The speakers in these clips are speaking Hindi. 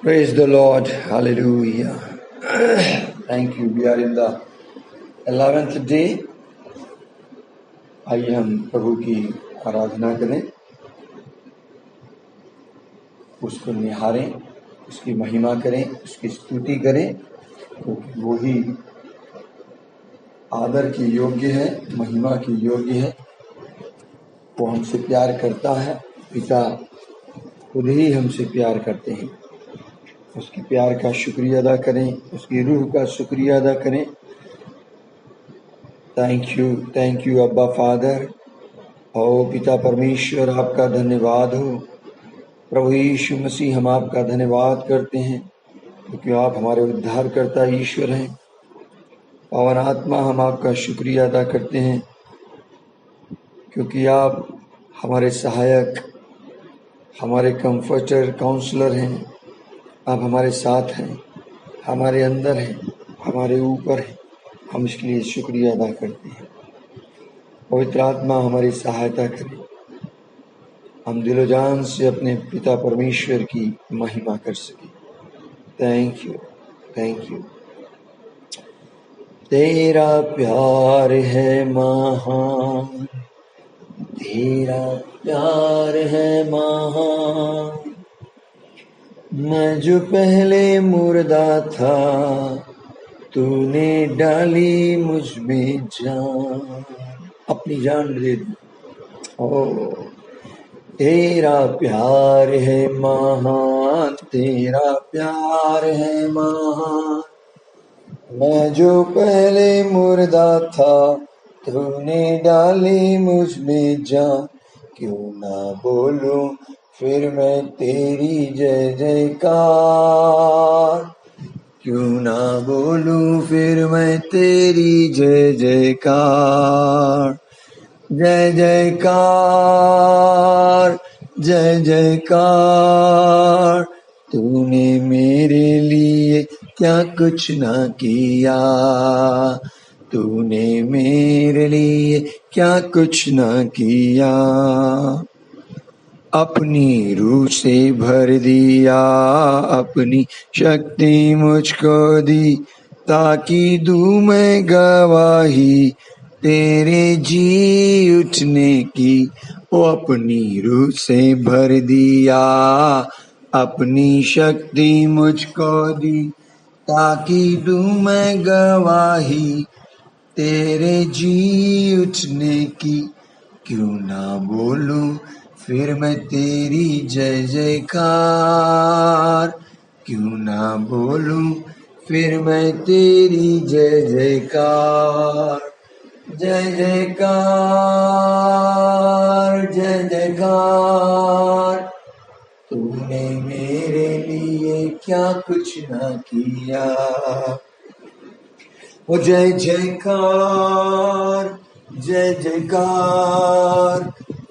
Praise the Lord. Hallelujah. Thank you. We are in the 11th day. आइए हम प्रभु की आराधना करें, उसको निहारें, उसकी महिमा करें, उसकी स्तुति करें, क्योंकि वो ही आदर की योग्य है, महिमा की योग्य है। वो हमसे प्यार करता है, पिता खुद ही हमसे प्यार करते हैं। उसके प्यार का शुक्रिया अदा करें, उसकी रूह का शुक्रिया अदा करें। थैंक यू अब्बा फादर। ओ पिता परमेश्वर, आपका धन्यवाद हो। प्रभु यीशु मसीह, हम आपका धन्यवाद करते हैं क्योंकि आप हमारे उद्धारकर्ता ईश्वर हैं। पवन आत्मा, हम आपका शुक्रिया अदा करते हैं क्योंकि आप हमारे सहायक, हमारे कंफर्टर, काउंसलर हैं। आप हमारे साथ हैं, हमारे अंदर हैं, हमारे ऊपर हैं। हम इसके लिए शुक्रिया अदा करते हैं। पवित्र आत्मा हमारी सहायता करें, हम दिलो जान से अपने पिता परमेश्वर की महिमा कर सकें। Thank you. तेरा प्यार है महान, तेरा प्यार है महान। मैं जो पहले मुर्दा था, तूने डाली मुझ में जान, अपनी जान दे दी। ओ तेरा प्यार है महान, तेरा प्यार है महान। मैं जो पहले मुर्दा था, तूने डाली मुझ में जान। क्यों ना बोलूं फिर मैं तेरी जय जयकार, क्यों ना बोलूं फिर मैं तेरी जय जयकार। जय जयकार, जय जयकार। तूने मेरे लिए क्या कुछ ना किया, तूने मेरे लिए क्या कुछ ना किया। अपनी रूह से भर दिया, अपनी शक्ति मुझको दी, ताकि दूं मैं गवाही तेरे जी उठने की। वो अपनी रूह से भर दिया, अपनी शक्ति मुझको दी, ताकि दूं मैं गवाही तेरे जी उठने की। क्यों ना बोलूं फिर मैं तेरी जय जयकार, क्यों ना बोलूं फिर मैं तेरी जय जयकार। जय जयकार, जय जयकार। तूने मेरे लिए क्या कुछ ना किया। ओ जय जयकार, जय जयकार।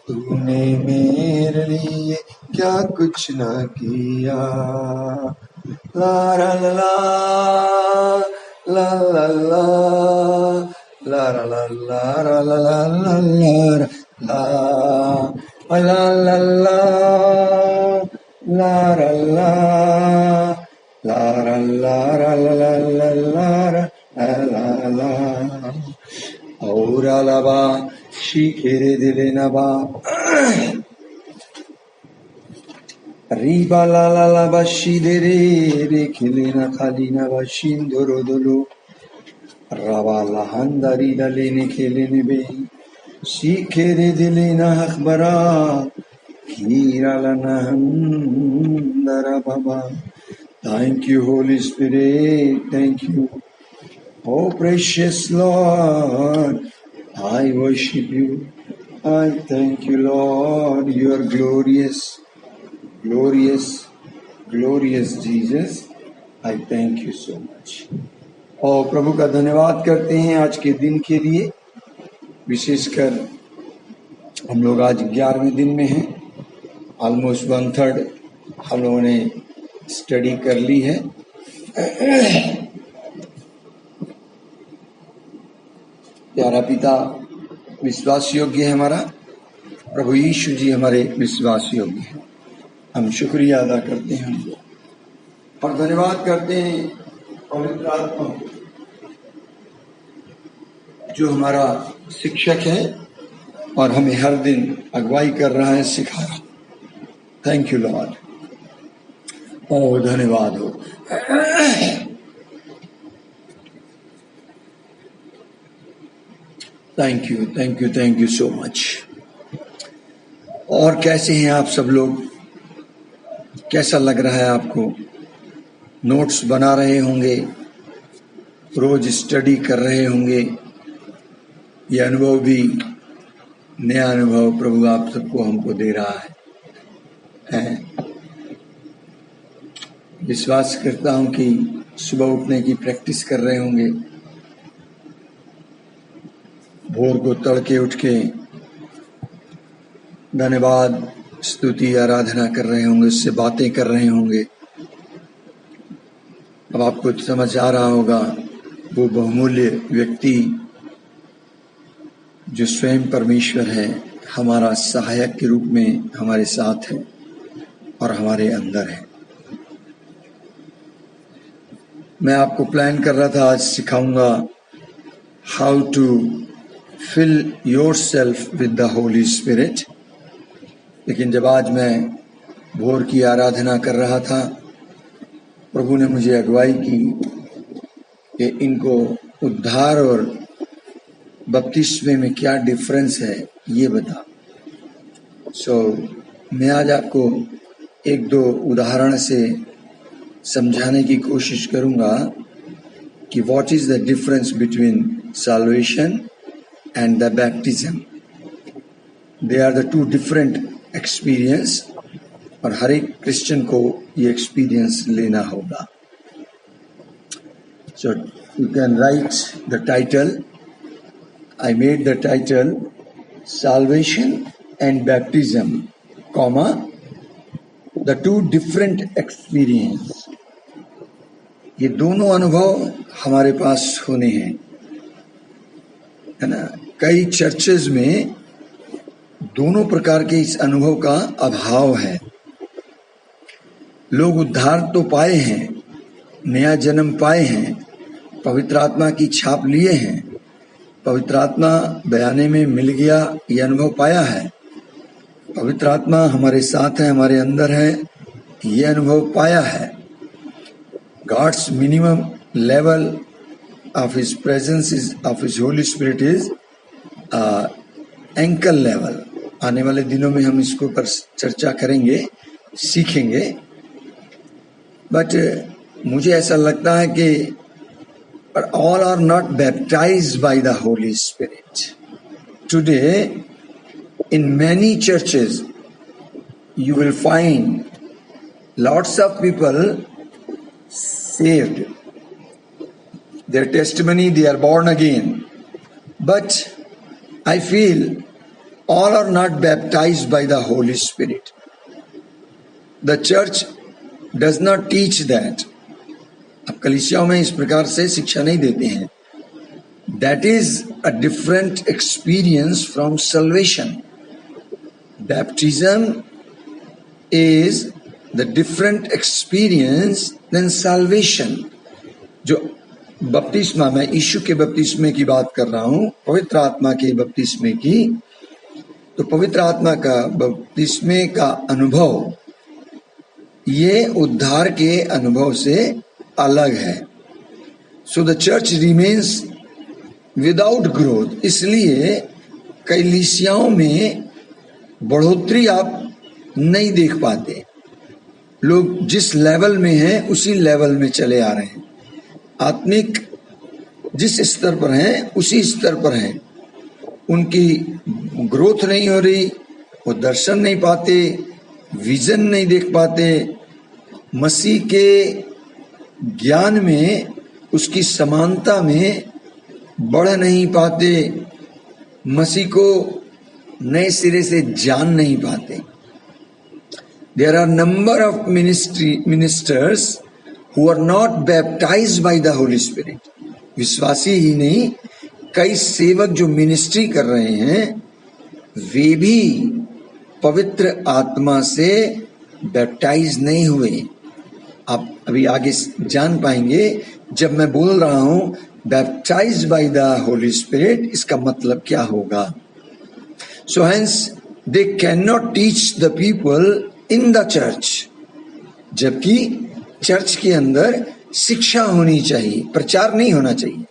तूने मेरे लिए क्या कुछ ना किया। ला ला ला ला ला ला ला ला ला ला ला ला ला ला Aura lava, shikere dile naba. Riba la la la bashidere, rekilena kalina bashindoro dolo. Rava la handari dalene kelene be. Shikere dile na hakbara, kira la na handara baba. Thank you, Holy Spirit. Thank you. Oh, precious Lord, I worship you. I thank you, Lord. You are glorious, glorious, glorious Jesus. I thank you so much. और प्रभु का धन्यवाद करते हैं आज के दिन के लिए। विशेषकर हम लोग आज 11वें दिन में हैं। ऑलमोस्ट 1/3 हम लोगों ने स्टडी कर ली है। प्यारा पिता विश्वास योग्य है हमारा, प्रभु यीशु जी हमारे विश्वास योग्य है। हम शुक्रिया अदा करते हैं उनको। और धन्यवाद करते हैं पवित्र आत्मा जो हमारा शिक्षक है और हमें हर दिन अगुवाई कर रहा है, सिखा रहा है। Thank you Lord. ओ धन्यवाद हो। Thank you, thank you, thank you so much. और कैसे हैं आप सब लोग? कैसा लग रहा है आपको? नोट्स बना रहे होंगे, रोज स्टडी कर रहे होंगे। ये अनुभव भी नया अनुभव प्रभु आप सबको हमको दे रहा है। विश्वास करता हूं कि सुबह उठने की प्रैक्टिस कर रहे होंगे, भोर को तड़के उठ के धन्यवाद स्तुति आराधना कर रहे होंगे, उससे बातें कर रहे होंगे। अब आपको समझ आ रहा होगा वो बहुमूल्य व्यक्ति जो स्वयं परमेश्वर है, हमारा सहायक के रूप में हमारे साथ है और हमारे अंदर है। मैं आपको प्लान कर रहा था, आज सिखाऊंगा how to fill yourself with the Holy Spirit, लेकिन जब आज मैं भोर की आराधना कर रहा था, प्रभु ने मुझे अगुवाई की कि इनको उद्धार और बपतिस्मे में क्या डिफरेंस है ये बता। मैं आज आपको एक दो उदाहरण से समझाने की कोशिश करूंगा कि what is the difference between salvation and the baptism. They are the two different experience और हर एक क्रिश्चियन को ये एक्सपीरियंस लेना होगा। So you can write the title. I made the title Salvation and Baptism, comma, the two different experience. ये दोनों अनुभव हमारे पास होने हैं, है ना। कई चर्चेज में दोनों प्रकार के इस अनुभव का अभाव है। लोग उद्धार तो पाए हैं, नया जन्म पाए हैं, पवित्र आत्मा की छाप लिए हैं, पवित्र आत्मा बयाने में मिल गया, ये अनुभव पाया है। पवित्र आत्मा हमारे साथ है, हमारे अंदर है, ये अनुभव पाया है। God's minimum level of his presence is of his Holy Spirit is ankle level. आने वाले दिनों में हम इसको पर चर्चा करेंगे, सीखेंगे। बट मुझे ऐसा लगता है कि all are not baptized by the Holy Spirit. Today, in many churches, you will find lots of people saved. Their testimony, they are born again. But I feel all are not baptized by the Holy Spirit. The church does not teach that. अब कलीसियाओं में इस प्रकार से शिक्षा नहीं देते हैं। That is a different experience from salvation. Baptism is the different experience than salvation. जो बपतिस्मा, मैं यीशु के बपतिस्मे की बात कर रहा हूँ, पवित्र आत्मा के बपतिस्मे की, तो पवित्र आत्मा का बपतिस्मे का अनुभव ये उद्धार के अनुभव से अलग है। So the church remains without growth. इसलिए कलीसियाओं में बढ़ोतरी आप नहीं देख पाते। लोग जिस लेवल में हैं उसी लेवल में चले आ रहे हैं। आत्मिक जिस स्तर पर हैं उसी स्तर पर हैं। उनकी ग्रोथ नहीं हो रही, वो दर्शन नहीं पाते, विजन नहीं देख पाते, मसीह के ज्ञान में, उसकी समानता में बढ़ नहीं पाते, मसीह को नए सिरे से जान नहीं पाते। There are number of ministers who are not baptized by the Holy Spirit. विश्वासी ही नहीं, कई सेवक जो मिनिस्ट्री कर रहे हैं वे भी पवित्र आत्मा से बैप्टाइज नहीं हुए। आप अभी आगे जान पाएंगे जब मैं बोल रहा हूं baptised by the Holy spirit, इसका मतलब क्या होगा। So hence they can not teach the people in the church, जबकि चर्च के अंदर शिक्षा होनी चाहिए, प्रचार नहीं होना चाहिए।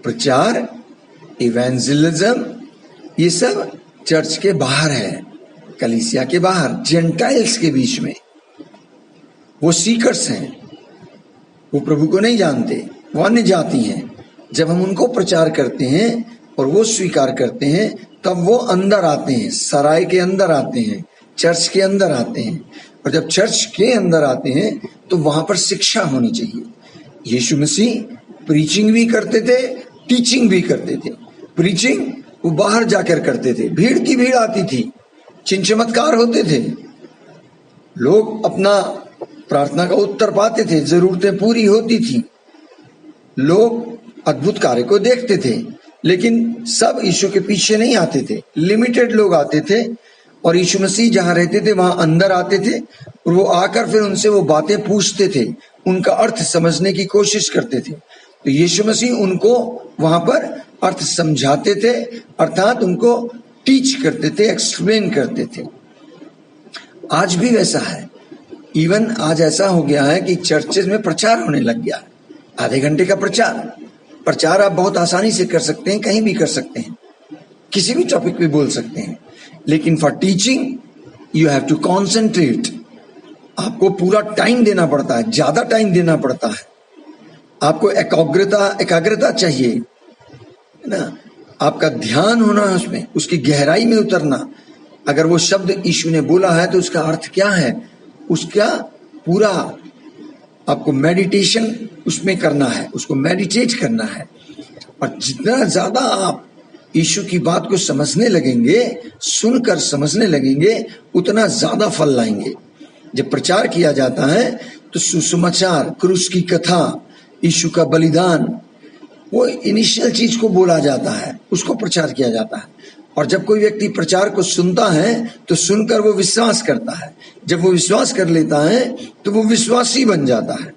प्रचार, इवेंजलिज्म, ये सब चर्च के बाहर है, कलीसिया के बाहर, जेंटाइल्स के बीच में। वो सीकर्स हैं, वो प्रभु को नहीं जानते, वो अन्य जाति हैं। जब हम उनको प्रचार करते हैं और वो स्वीकार करते हैं, तब वो अंदर आते हैं, सराय के अंदर आते हैं, चर्च के अंदर आते हैं। और जब चर्च के अंदर आते हैं तो वहां पर शिक्षा होनी चाहिए। यीशु मसीह प्रीचिंग भी करते थे, टीचिंग भी करते थे। प्रीचिंग वो बाहर जाकर करते थे, भीड़ की भीड़ आती थी, चिन्ह चमत्कार होते थे, लोग अपना प्रार्थना का उत्तर पाते थे, जरूरतें पूरी होती थी, लोग अद्भुत कार्य को देखते थे। लेकिन सब यीशु के पीछे नहीं आते थे, लिमिटेड लोग आते थे। और यीशु मसीह जहां रहते थे वहां अंदर आते थे और वो आकर फिर उनसे वो बातें पूछते थे, उनका अर्थ समझने की कोशिश करते थे। तो यीशु मसीह उनको वहां पर अर्थ समझाते थे, अर्थात उनको टीच करते थे, एक्सप्लेन करते थे। आज भी वैसा है। इवन आज ऐसा हो गया है कि चर्चेज में प्रचार होने लग गया है, आधे घंटे का प्रचार आप बहुत आसानी से कर सकते हैं, कहीं भी कर सकते हैं, किसी भी टॉपिक पे बोल सकते हैं। लेकिन for teaching you have to concentrate, आपको पूरा टाइम देना पड़ता है, ज्यादा टाइम देना पड़ता है, आपको एकाग्रता चाहिए, है ना, आपका ध्यान होना उसमें, उसकी गहराई में उतरना। अगर वो शब्द यीशु ने बोला है तो उसका अर्थ क्या है, उसका पूरा आपको मेडिटेशन उसमें करना है, उसको मेडिटेट करना है। और जितना ज्यादा आप यीशु की बात को समझने लगेंगे, सुनकर समझने लगेंगे, उतना ज्यादा फल लाएंगे। जब प्रचार किया जाता है तो सुसमाचार, क्रूस की कथा, यीशु का बलिदान, वो इनिशियल चीज को बोला जाता है, उसको प्रचार किया जाता है। और जब कोई व्यक्ति प्रचार को सुनता है तो सुनकर वो विश्वास करता है। जब वो विश्वास कर लेता है तो वो विश्वासी बन जाता है।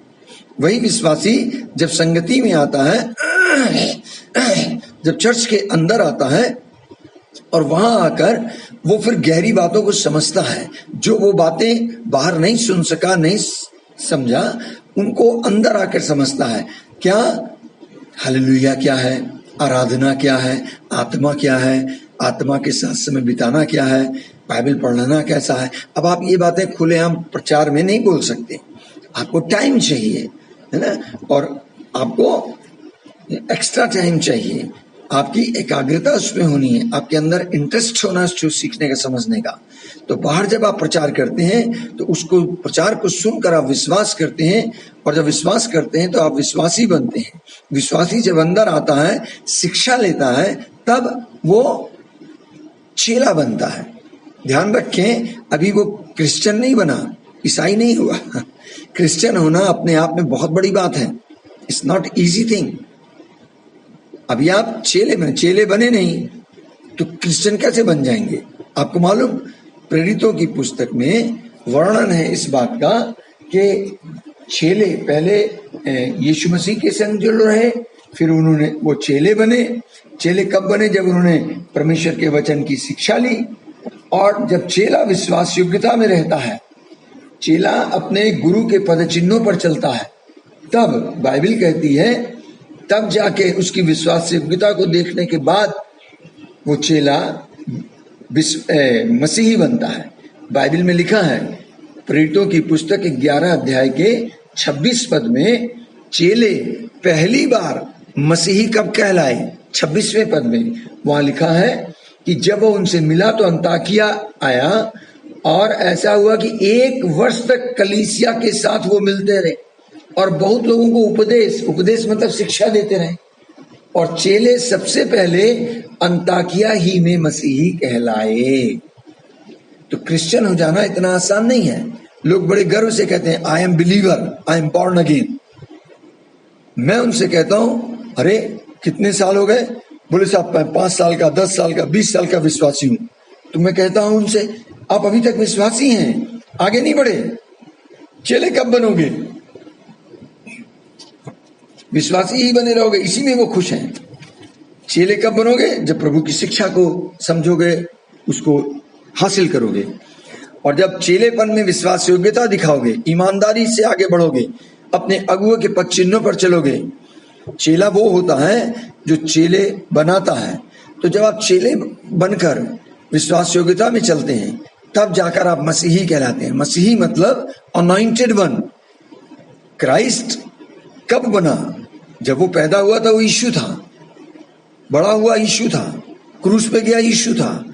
वही विश्वासी जब संगति में आता है, जब चर्च के अंदर आता है और वहां आकर वो फिर गहरी बातों को समझता है, जो वो बातें बाहर नहीं सुन सका, नहीं समझा, उनको अंदर आकर समझता है। क्या हालेलुया क्या है, आराधना क्या है, आत्मा क्या है, आत्मा के साथ समय बिताना क्या है, बाइबल पढ़ना कैसा है। अब आप ये बातें खुलेआम प्रचार में नहीं बोल सकते, आपको टाइम चाहिए, है ना, और आपको एक्स्ट्रा टाइम चाहिए, आपकी एकाग्रता उसमें होनी है, आपके अंदर इंटरेस्ट होना जो सीखने का, समझने का। तो बाहर जब आप प्रचार करते हैं तो उसको, प्रचार को सुनकर आप विश्वास करते हैं, और जब विश्वास करते हैं तो आप विश्वासी बनते हैं। विश्वासी जब अंदर आता है, शिक्षा लेता है, तब वो चेला बनता है। ध्यान रखें, अभी वो क्रिश्चियन नहीं बना, ईसाई नहीं हुआ। क्रिश्चियन होना अपने आप में बहुत बड़ी बात है, इट्स नॉट इजी थिंग। अभी आप चेले बने नहीं तो क्रिश्चियन कैसे बन जाएंगे। आपको मालूम, प्रेरितों की पुस्तक में वर्णन है इस बात का कि चेले पहले यीशु मसीह के संग जुड़ रहे, फिर उन्होंने वो चेले बने। चेले कब बने? जब उन्होंने परमेश्वर के वचन की शिक्षा ली। और जब चेला विश्वास योग्यता में रहता है, चेला अपने गुरु के पद चिन्हों पर चलता है, तब बाइबल कहती है, तब जाके उसकी विश्वास योग्यता को देखने के बाद वो चेला मसीही बनता है। बाइबल में लिखा है, प्रेरितों की पुस्तक 11 अध्याय के 26 पद में, चेले पहली बार मसीही कब कहलाए? 26वें पद में वहां लिखा है कि जब वो उनसे मिला तो अंताकिया आया, और ऐसा हुआ कि 1 वर्ष तक कलीसिया के साथ वो मिलते रहे और बहुत लोगों को उपदेश मतलब शिक्षा देते रहे। और चेले सबसे पहले अंताकिया ही में मसीही कहलाए। तो क्रिश्चियन हो जाना इतना आसान नहीं है। लोग बड़े गर्व से कहते हैं, I am believer, I am born again. मैं उनसे कहता हूं, अरे कितने साल हो गए? बोले साहब 5 साल का, 10 साल का, 20 साल का विश्वासी हूं। तो मैं कहता हूं उनसे, आप अभी तक विश्वासी हैं, आगे नहीं बढ़े। चेले कब बनोगे? विश्वासी ही बने रहोगे, इसी में वो खुश हैं। चेले कब बनोगे? जब प्रभु की शिक्षा को समझोगे, उसको हासिल करोगे, और जब चेलेपन में विश्वास योग्यता दिखाओगे, ईमानदारी से आगे बढ़ोगे, अपने अगुओं के पद चिन्हों पर चलोगे। चेला वो होता है जो चेले बनाता है। तो जब आप चेले बनकर विश्वास योग्यता में चलते हैं, तब जाकर आप मसीही कहलाते हैं। मसीही मतलब अनॉइंटेड वन। क्राइस्ट कब बना? जब वो पैदा हुआ था, वो यीशु था, बड़ा हुआ यीशु था, क्रूस पे गया यीशु था,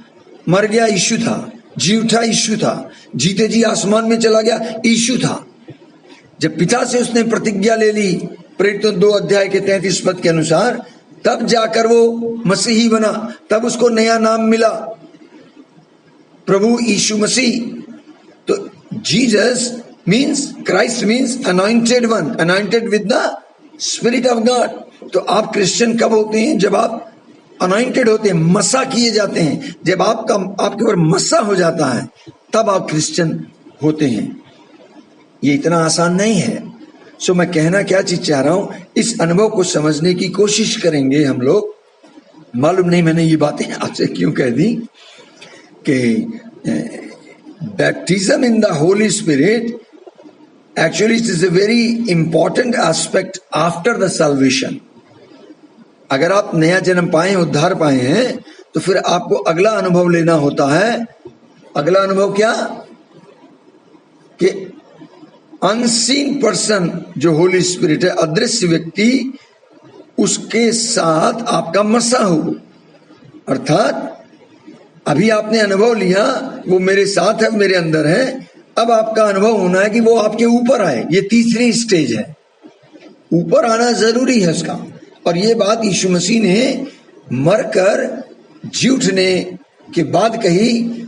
मर गया यीशु था, जी उठा यीशु था, जीते जी आसमान में चला गया यीशु था। जब पिता से उसने प्रतिज्ञा ले ली प्रेरितों 2 अध्याय के 33 पद के अनुसार, तब जाकर वो मसीही बना, तब उसको नया नाम मिला, प्रभु यीशु मसीह। तो Jesus means, Christ means anointed one, anointed with the spirit of God. तो आप क्रिश्चियन कब होते हैं? जब आप अनॉइंटेड होते हैं, मसा किए जाते हैं। जब आपके ऊपर मसा हो जाता है, तब आप क्रिश्चियन होते हैं। ये इतना आसान नहीं है। सो मैं कहना क्या चीज चाह रहा हूं, इस अनुभव को समझने की कोशिश करेंगे हम लोग। मालूम नहीं मैंने ये बातें आपसे क्यों कह दी कि baptism in the Holy spirit actually it is a very important aspect after the salvation. अगर आप नया जन्म पाए हैं, उद्धार पाए हैं, तो फिर आपको अगला अनुभव लेना होता है। अगला अनुभव क्या? कि अनसीन पर्सन जो होली स्पिरिट है, अदृश्य व्यक्ति, उसके साथ आपका मसा हो। अर्थात अभी आपने अनुभव लिया वो मेरे साथ है, मेरे अंदर है, अब आपका अनुभव होना है कि वो आपके ऊपर आए। ये तीसरी स्टेज है, ऊपर आना जरूरी है उसका। और ये बात यीशु मसीह ने मरकर जी उठने के बाद कही,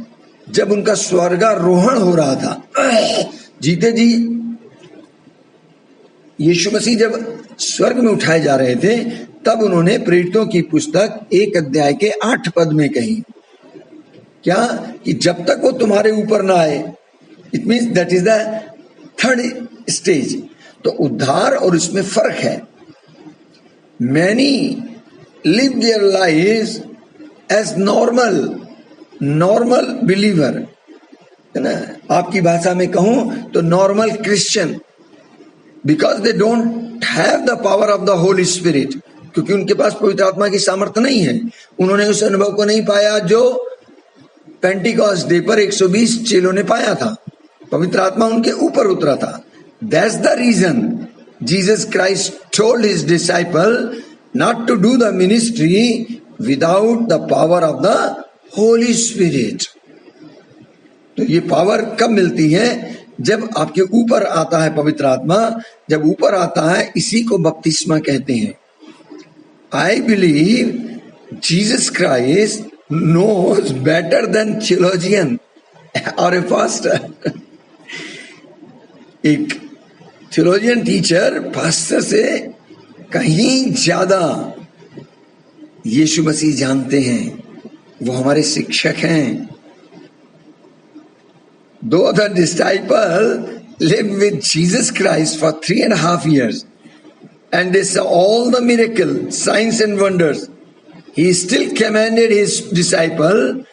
जब उनका स्वर्गारोहण हो रहा था। जीते जी यीशु मसीह जब स्वर्ग में उठाए जा रहे थे, तब उन्होंने प्रेरितों की पुस्तक 1 अध्याय के 8 पद में कही, क्या? कि जब तक वो तुम्हारे ऊपर ना आए। It means that is the third stage. तो उद्धार और इसमें फर्क है। Many live their lives as normal believer, है ना? आपकी भाषा में कहूं तो normal Christian, because they don't have the power of the Holy Spirit, क्योंकि उनके पास पवित्र आत्मा की सामर्थ्य नहीं है। उन्होंने उस अनुभव को नहीं पाया जो पेंटिकॉस्ट डे पर 120 चेलों ने पाया था। पवित्र आत्मा उनके ऊपर उतरा था। That's the reason Jesus Christ told his disciple not to do the ministry without the power of the Holy Spirit. तो ये पावर कब मिलती है? जब आपके ऊपर आता है पवित्र आत्मा। जब ऊपर आता है, इसी को बपतिस्मा कहते हैं। I believe Jesus Christ knows better than theologian or a pastor. एक theologian टीचर पास्टर से कहीं ज्यादा यीशु मसीह जानते हैं। वो हमारे शिक्षक हैं। Though the disciple lived with Jesus Christ for 3.5 years and they saw all the miracles, signs and wonders, he still commanded his disciple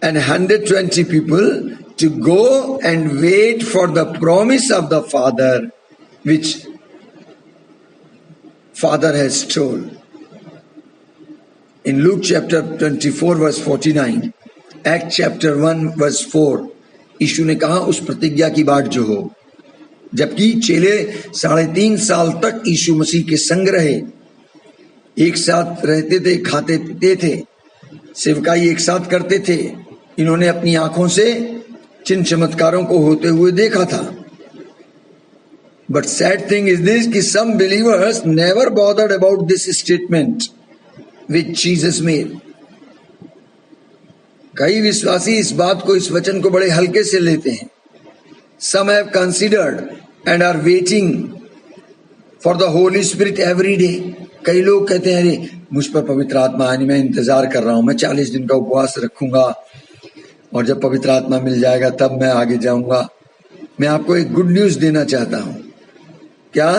and 120 people to go and wait for the promise of the Father, which Father has told. In Luke chapter 24 verse 49, Act chapter 1 verse 4, यीशु ने कहा उस प्रतिज्ञा की बाट जो हो। जबकि चेले 3.5 साल तक यीशु मसीह के संग रहे, एक साथ रहते थे, खाते पीते थे, सेवकाई एक साथ करते थे। इन्होंने अपनी आंखों से चिन्ह चमत्कारों को होते हुए देखा था। But sad thing is this कि some believers never bothered about this statement which Jesus made. कई विश्वासी इस बात को, इस वचन को बड़े हल्के से लेते हैं। Some have considered and are waiting for the Holy Spirit every day. कई लोग कहते हैं, अरे मुझ पर पवित्र आत्मा आने में इंतजार कर रहा हूं, मैं 40 दिन का उपवास रखूंगा और जब पवित्र आत्मा मिल जाएगा तब मैं आगे जाऊंगा। मैं आपको एक गुड न्यूज देना चाहता हूं। क्या?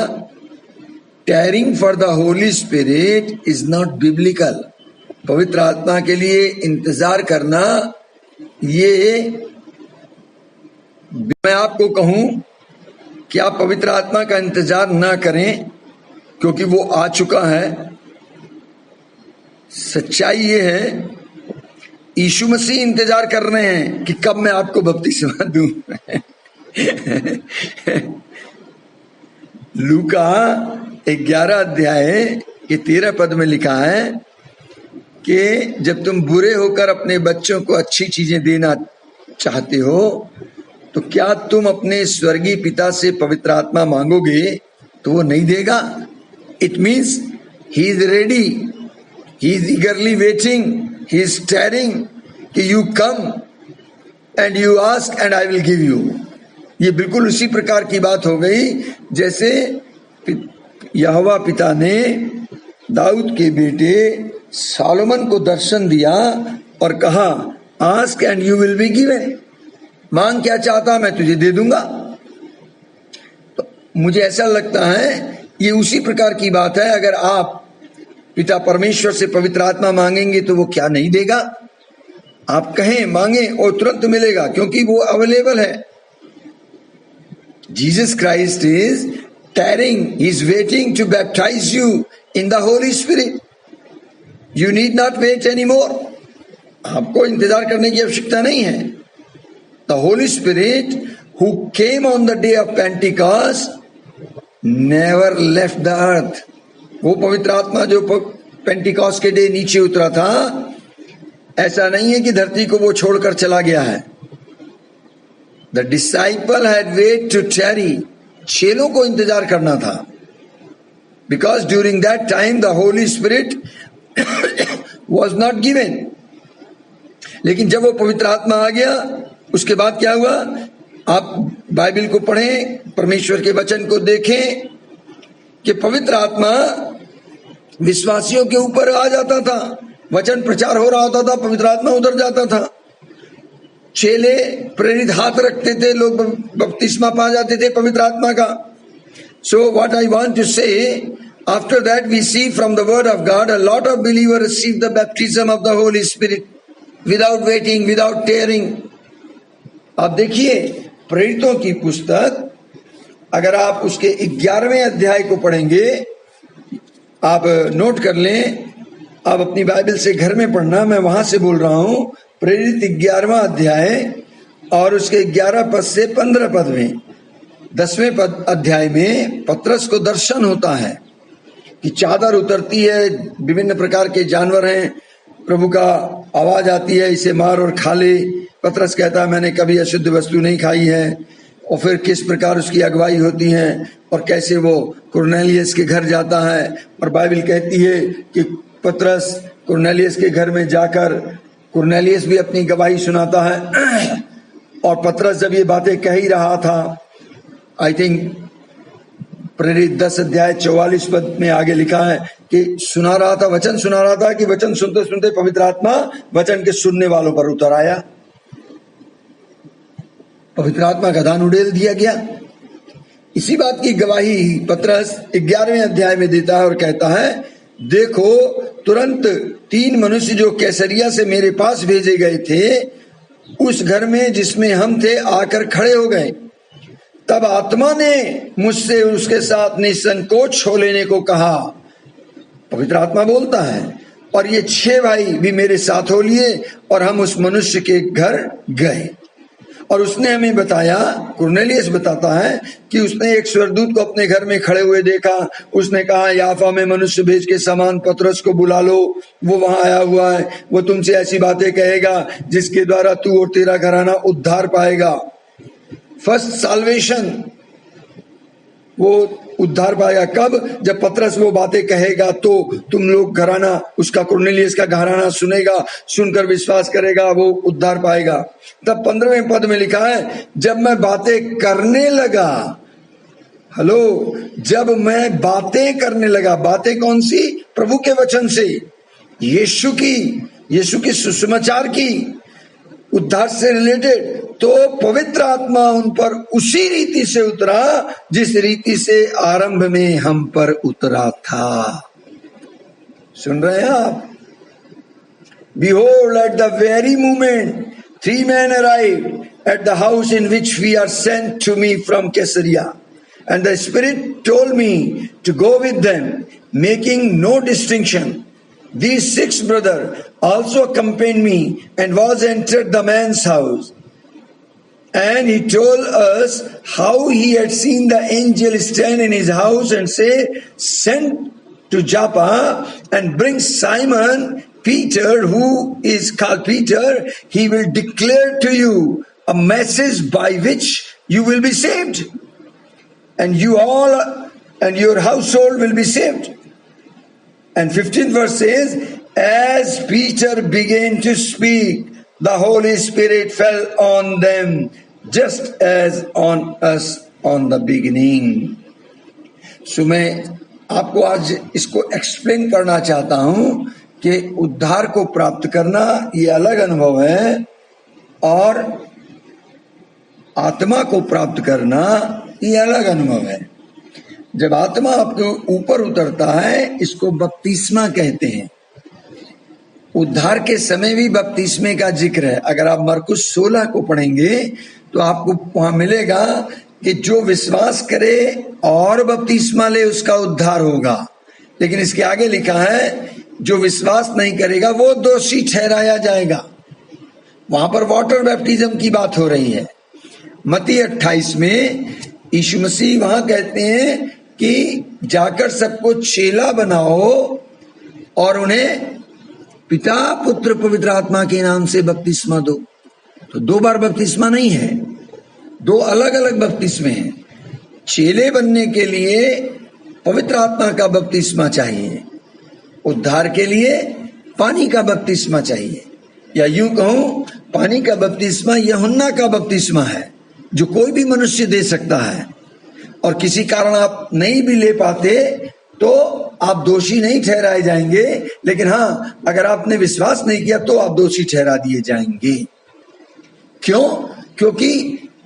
Tarrying for the Holy Spirit is not biblical. पवित्र आत्मा के लिए इंतजार करना, ये मैं आपको कहूं कि आप पवित्र आत्मा का इंतजार ना करें, क्योंकि वो आ चुका है। सच्चाई ये है, यीशु मसीह इंतजार कर रहे हैं कि कब मैं आपको बपतिस्मा दूं। लूका 11 अध्याय के 13 पद में लिखा है कि जब तुम बुरे होकर अपने बच्चों को अच्छी चीजें देना चाहते हो, तो क्या तुम अपने स्वर्गीय पिता से पवित्र आत्मा मांगोगे तो वो नहीं देगा? It means he is ready, he is eagerly waiting, he is tarrying कि you come and you ask and I will give you. ये बिल्कुल उसी प्रकार की बात हो गई जैसे यहोवा पिता ने दाऊद के बेटे सालोमन को दर्शन दिया और कहा, ask and you will be given. मांग क्या चाहता मैं तुझे दे दूंगा। तो मुझे ऐसा लगता है ये उसी प्रकार की बात है। अगर आप पिता परमेश्वर से पवित्र आत्मा मांगेंगे तो वो क्या नहीं देगा? आप कहें, मांगे और तुरंत मिलेगा, क्योंकि वो अवेलेबल है। Jesus Christ is tarrying, he is waiting to baptize you in the Holy Spirit. You need not wait anymore. आपको इंतजार करने की आवश्यकता नहीं है। The Holy Spirit who came on the day of Pentecost never left the earth. वो पवित्र आत्मा जो पेंटिकॉस्ट के डे नीचे उतरा था, ऐसा नहीं है कि धरती को वो छोड़कर चला गया है। The disciple had wait to tarry. चेलों को इंतजार करना था, because during that time the Holy spirit was not given. लेकिन जब वो पवित्र आत्मा आ गया, उसके बाद क्या हुआ? आप बाइबल को पढ़ें, परमेश्वर के वचन को देखें कि पवित्र आत्मा विश्वासियों के ऊपर आ जाता था। वचन प्रचार हो रहा होता था, पवित्र आत्मा उतर जाता था। चेले प्रेरित हाथ रखते थे, लोग बपतिस्मा पा जाते थे पवित्र आत्मा का। So what I want to say, after that we see from the word of God, a lot of believer receive the baptism of the Holy Spirit without waiting, without tarrying. आप देखिए प्रेरितों की पुस्तक, अगर आप उसके 11वें अध्याय को पढ़ेंगे, आप नोट कर लें, आप अपनी बाइबल से घर में पढ़ना, मैं वहां से बोल रहा हूं। प्रेरित 11वां अध्याय और उसके 11 पद से 15 पद में, 10वें पद अध्याय में पतरस को दर्शन होता है कि चादर उतरती है, विभिन्न प्रकार के जानवर हैं, प्रभु का आवाज आती है, इसे मार और खा ले। पतरस कहता है मैंने कभी अशुद्ध वस्तु नहीं खाई है। और फिर किस प्रकार उसकी अगुवाई होती है और कैसे वो कुरनेलियस के घर जाता है। और बाइबल कहती है कि पतरस कुरनेलियस के घर में जाकर, कुरनेलियस भी अपनी गवाही सुनाता है। और पतरस जब ये बातें कह ही रहा था, आई थिंक प्रेरित 10 अध्याय 44 पद में आगे लिखा है कि सुना रहा था, वचन सुना रहा था, कि वचन सुनते सुनते पवित्र आत्मा वचन के सुनने वालों पर उतर आया। पवित्र आत्मा का दान उड़ेल दिया गया। इसी बात की गवाही पतरस 11वें अध्याय में देता है और कहता है, देखो तुरंत 3 मनुष्य जो कैसरिया से मेरे पास भेजे गए थे, उस घर में जिसमें हम थे आकर खड़े हो गए। तब आत्मा ने मुझसे उसके साथ निसंकोच हो लेने को कहा। पवित्र आत्मा बोलता है, और ये 6 भाई भी मेरे साथ हो लिए और हम उस मनुष्य के घर गए। और उसने हमें बताया, कुरनेलियस बताता है कि उसने एक स्वर्गदूत को अपने घर में खड़े हुए देखा। उसने कहा, याफा में मनुष्य भेज के समान पतरस को बुला लो, वो वहां आया हुआ है, वो तुमसे ऐसी बातें कहेगा जिसके द्वारा तू और तेरा घराना उद्धार पाएगा। फर्स्ट साल्वेशन, वो उद्धार पाएगा कब? जब पतरस वो बातें कहेगा तो तुम लोग घराना, उसका कुरनेलियस का घराना सुनेगा, सुनकर विश्वास करेगा, वो उद्धार पाएगा। तब 15वें पद में लिखा है, जब मैं बातें करने लगा, हेलो, जब मैं बातें करने लगा, बातें कौन सी? प्रभु के वचन से, यीशु की सुसमाचार की, उद्धार से रिलेटेड। तो पवित्र आत्मा उन पर उसी रीति से उतरा जिस रीति से आरंभ में हम पर उतरा था। सुन रहे हैं आप? Behold, at the very moment 3 men arrived at the house in which we are sent to me from Caesarea, and the Spirit told me to go with them, making no distinction. These 6 brothers also accompanied me, and was entered the man's house. And he told us how he had seen the angel stand in his house and say, send to Joppa and bring Simon Peter, who is called Peter. He will declare to you a message by which you will be saved, and you all and your household will be saved. And 15th verse says, as Peter began to speak, the Holy Spirit fell on them, just as on us on the beginning. So मैं आपको आज इसको एक्सप्लेन करना चाहता हूं कि उद्धार को प्राप्त करना ये अलग अनुभव है, और आत्मा को प्राप्त करना ये अलग अनुभव है। जब आत्मा आपके ऊपर उतरता है, इसको बपतिस्मा कहते हैं। उद्धार के समय भी बपतिस्मे का जिक्र है। अगर आप मरकुस 16 को पढ़ेंगे तो आपको वहां मिलेगा कि जो विश्वास करे और बपतिस्मा ले उसका उद्धार होगा। लेकिन इसके आगे लिखा है जो विश्वास नहीं करेगा वो दोषी ठहराया जाएगा। वहां पर वाटर बैप्टिज्म की बात हो रही है। मत्ती 28 में यीशु मसीह वहां कहते हैं कि जाकर सबको चेला बनाओ और उन्हें पिता पुत्र पवित्र आत्मा के नाम से बपतिस्मा दो। तो 2 बार बपतिस्मा नहीं है, 2 अलग अलग बपतिस्मे हैं। चेले बनने के लिए पवित्र आत्मा का बपतिस्मा चाहिए, उद्धार के लिए पानी का बपतिस्मा चाहिए, या यूं कहूं पानी का बपतिस्मा यूहन्ना का बपतिस्मा है जो कोई भी मनुष्य दे सकता है। और किसी कारण आप नहीं भी ले पाते तो आप दोषी नहीं ठहराए जाएंगे, लेकिन हाँ, अगर आपने विश्वास नहीं किया तो आप दोषी ठहरा दिए जाएंगे। क्यों? क्योंकि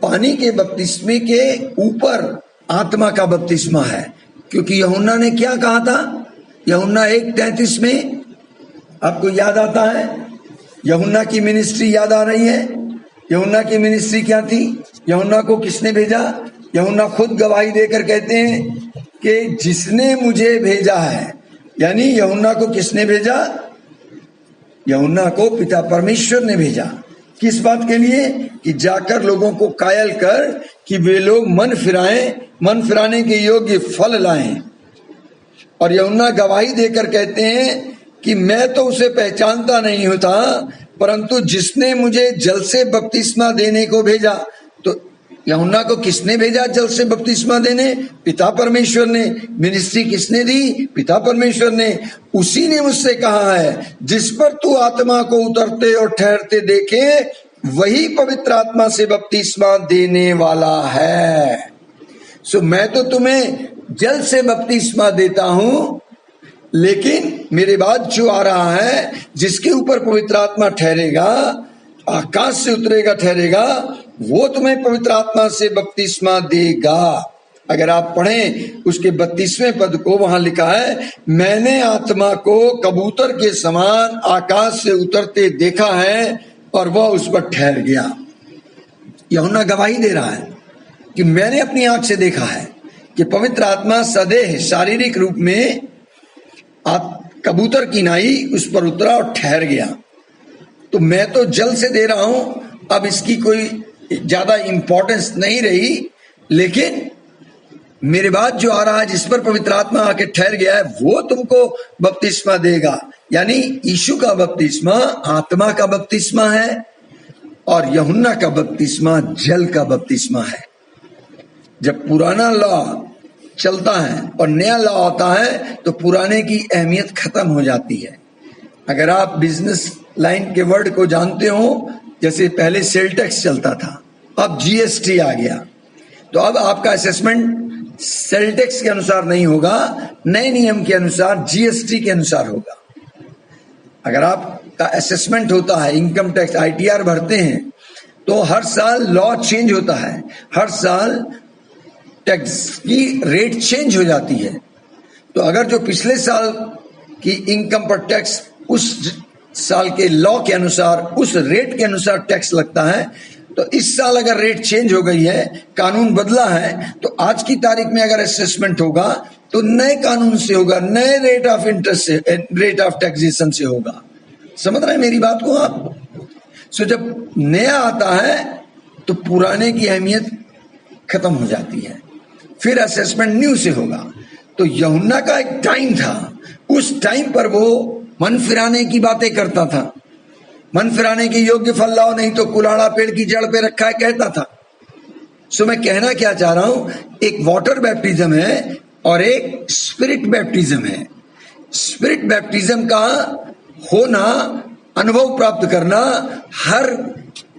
पानी के बपतिस्मे के ऊपर आत्मा का बपतिस्मा है। क्योंकि यूहन्ना ने क्या कहा था? यूहन्ना 1:33 में आपको याद आता है? यूहन्ना की मिनिस्ट्री याद आ रही है? यूहन्ना की मिनिस्ट्री क्या थी? यूहन्ना को किसने भेजा? यूहन्ना खुद गवाही देकर कहते हैं कि जिसने मुझे भेजा है, यानी यूहन्ना को किसने भेजा? यूहन्ना को पिता परमेश्वर ने भेजा। किस बात के लिए? कि जाकर लोगों को कायल कर कि वे लोग मन फिराने के योग्य फल लाएं। और यूहन्ना गवाही देकर कहते हैं कि मैं तो उसे पहचानता नहीं होता, परंतु जिसने मुझे जल से बपतिस्मा देने को भेजा। तो यूहन्ना को किसने भेजा जल से बपतिस्मा देने? पिता परमेश्वर ने। मिनिस्ट्री किसने दी? पिता परमेश्वर ने। उसी ने मुझसे कहा है जिस पर तू आत्मा को उतरते और ठहरते देखे वही पवित्र आत्मा से बपतिस्मा देने वाला है। सो मैं तो तुम्हें जल से बपतिस्मा देता हूं, लेकिन मेरे बाद जो आ रहा है जिसके ऊपर पवित्र आत्मा ठहरेगा, आकाश से उतरेगा ठहरेगा, वो तुम्हें पवित्र आत्मा से बपतिस्मा देगा। अगर आप पढ़ें उसके 32वें पद को, वहां लिखा है मैंने आत्मा को कबूतर के समान आकाश से उतरते देखा है और वह उस पर ठहर गया। यूहन्ना गवाही दे रहा है कि मैंने अपनी आंख से देखा है कि पवित्र आत्मा सदैव शारीरिक रूप में कबूतर की नाई उस पर उतरा और ठहर गया। तो मैं तो जल से दे रहा हूं, अब इसकी कोई ज्यादा इंपॉर्टेंस नहीं रही, लेकिन मेरे बाद जो आ रहा है जिस पर पवित्र आत्मा आके ठहर गया है वो तुमको बपतिस्मा देगा। यानी यीशु का बपतिस्मा आत्मा का बपतिस्मा है और यूहन्ना का बपतिस्मा जल का बपतिस्मा है। जब पुराना लॉ चलता है और नया लॉ आता है तो पुराने की अहमियत खत्म हो जाती है। अगर आप बिजनेस लाइन के वर्ड को जानते हो, जैसे पहले सेल टैक्स चलता था, अब जीएसटी आ गया, तो अब आपका असेसमेंट सेल टैक्स के अनुसार नहीं होगा, नए नियम के अनुसार जीएसटी के अनुसार होगा। अगर आपका असेसमेंट होता है, इनकम टैक्स आईटीआर भरते हैं, तो तो हर साल लॉ चेंज होता है, हर साल टैक्स की रेट चेंज हो जाती है। तो अगर जो पिछले साल की इनकम पर टैक्स उस साल के लॉ के अनुसार, उस रेट के अनुसार टैक्स लगता है, तो इस साल अगर रेट चेंज हो गई है, कानून बदला है, तो आज की तारीख में अगर असेसमेंट होगा तो नए कानून से होगा, नए रेट ऑफ इंटरेस्ट से, रेट ऑफ टैक्सेशन से होगा। समझ रहे हैं मेरी बात को आप? सो जब नया आता है तो पुराने की अहमियत खत्म हो जाती है, फिर असेसमेंट न्यू से होगा। तो यूहन्ना का एक टाइम था, उस टाइम पर वो मन फिराने की बातें करता था, मन फिराने के योग्य फल लाओ नहीं तो कुलाड़ा पेड़ की जड़ पे रखा है कहता था। सो मैं कहना क्या चाह रहा हूं, एक वाटर बैप्टिज्म है और एक स्पिरिट बैप्टिज्म है। स्पिरिट बैप्टिज्म का होना, अनुभव प्राप्त करना हर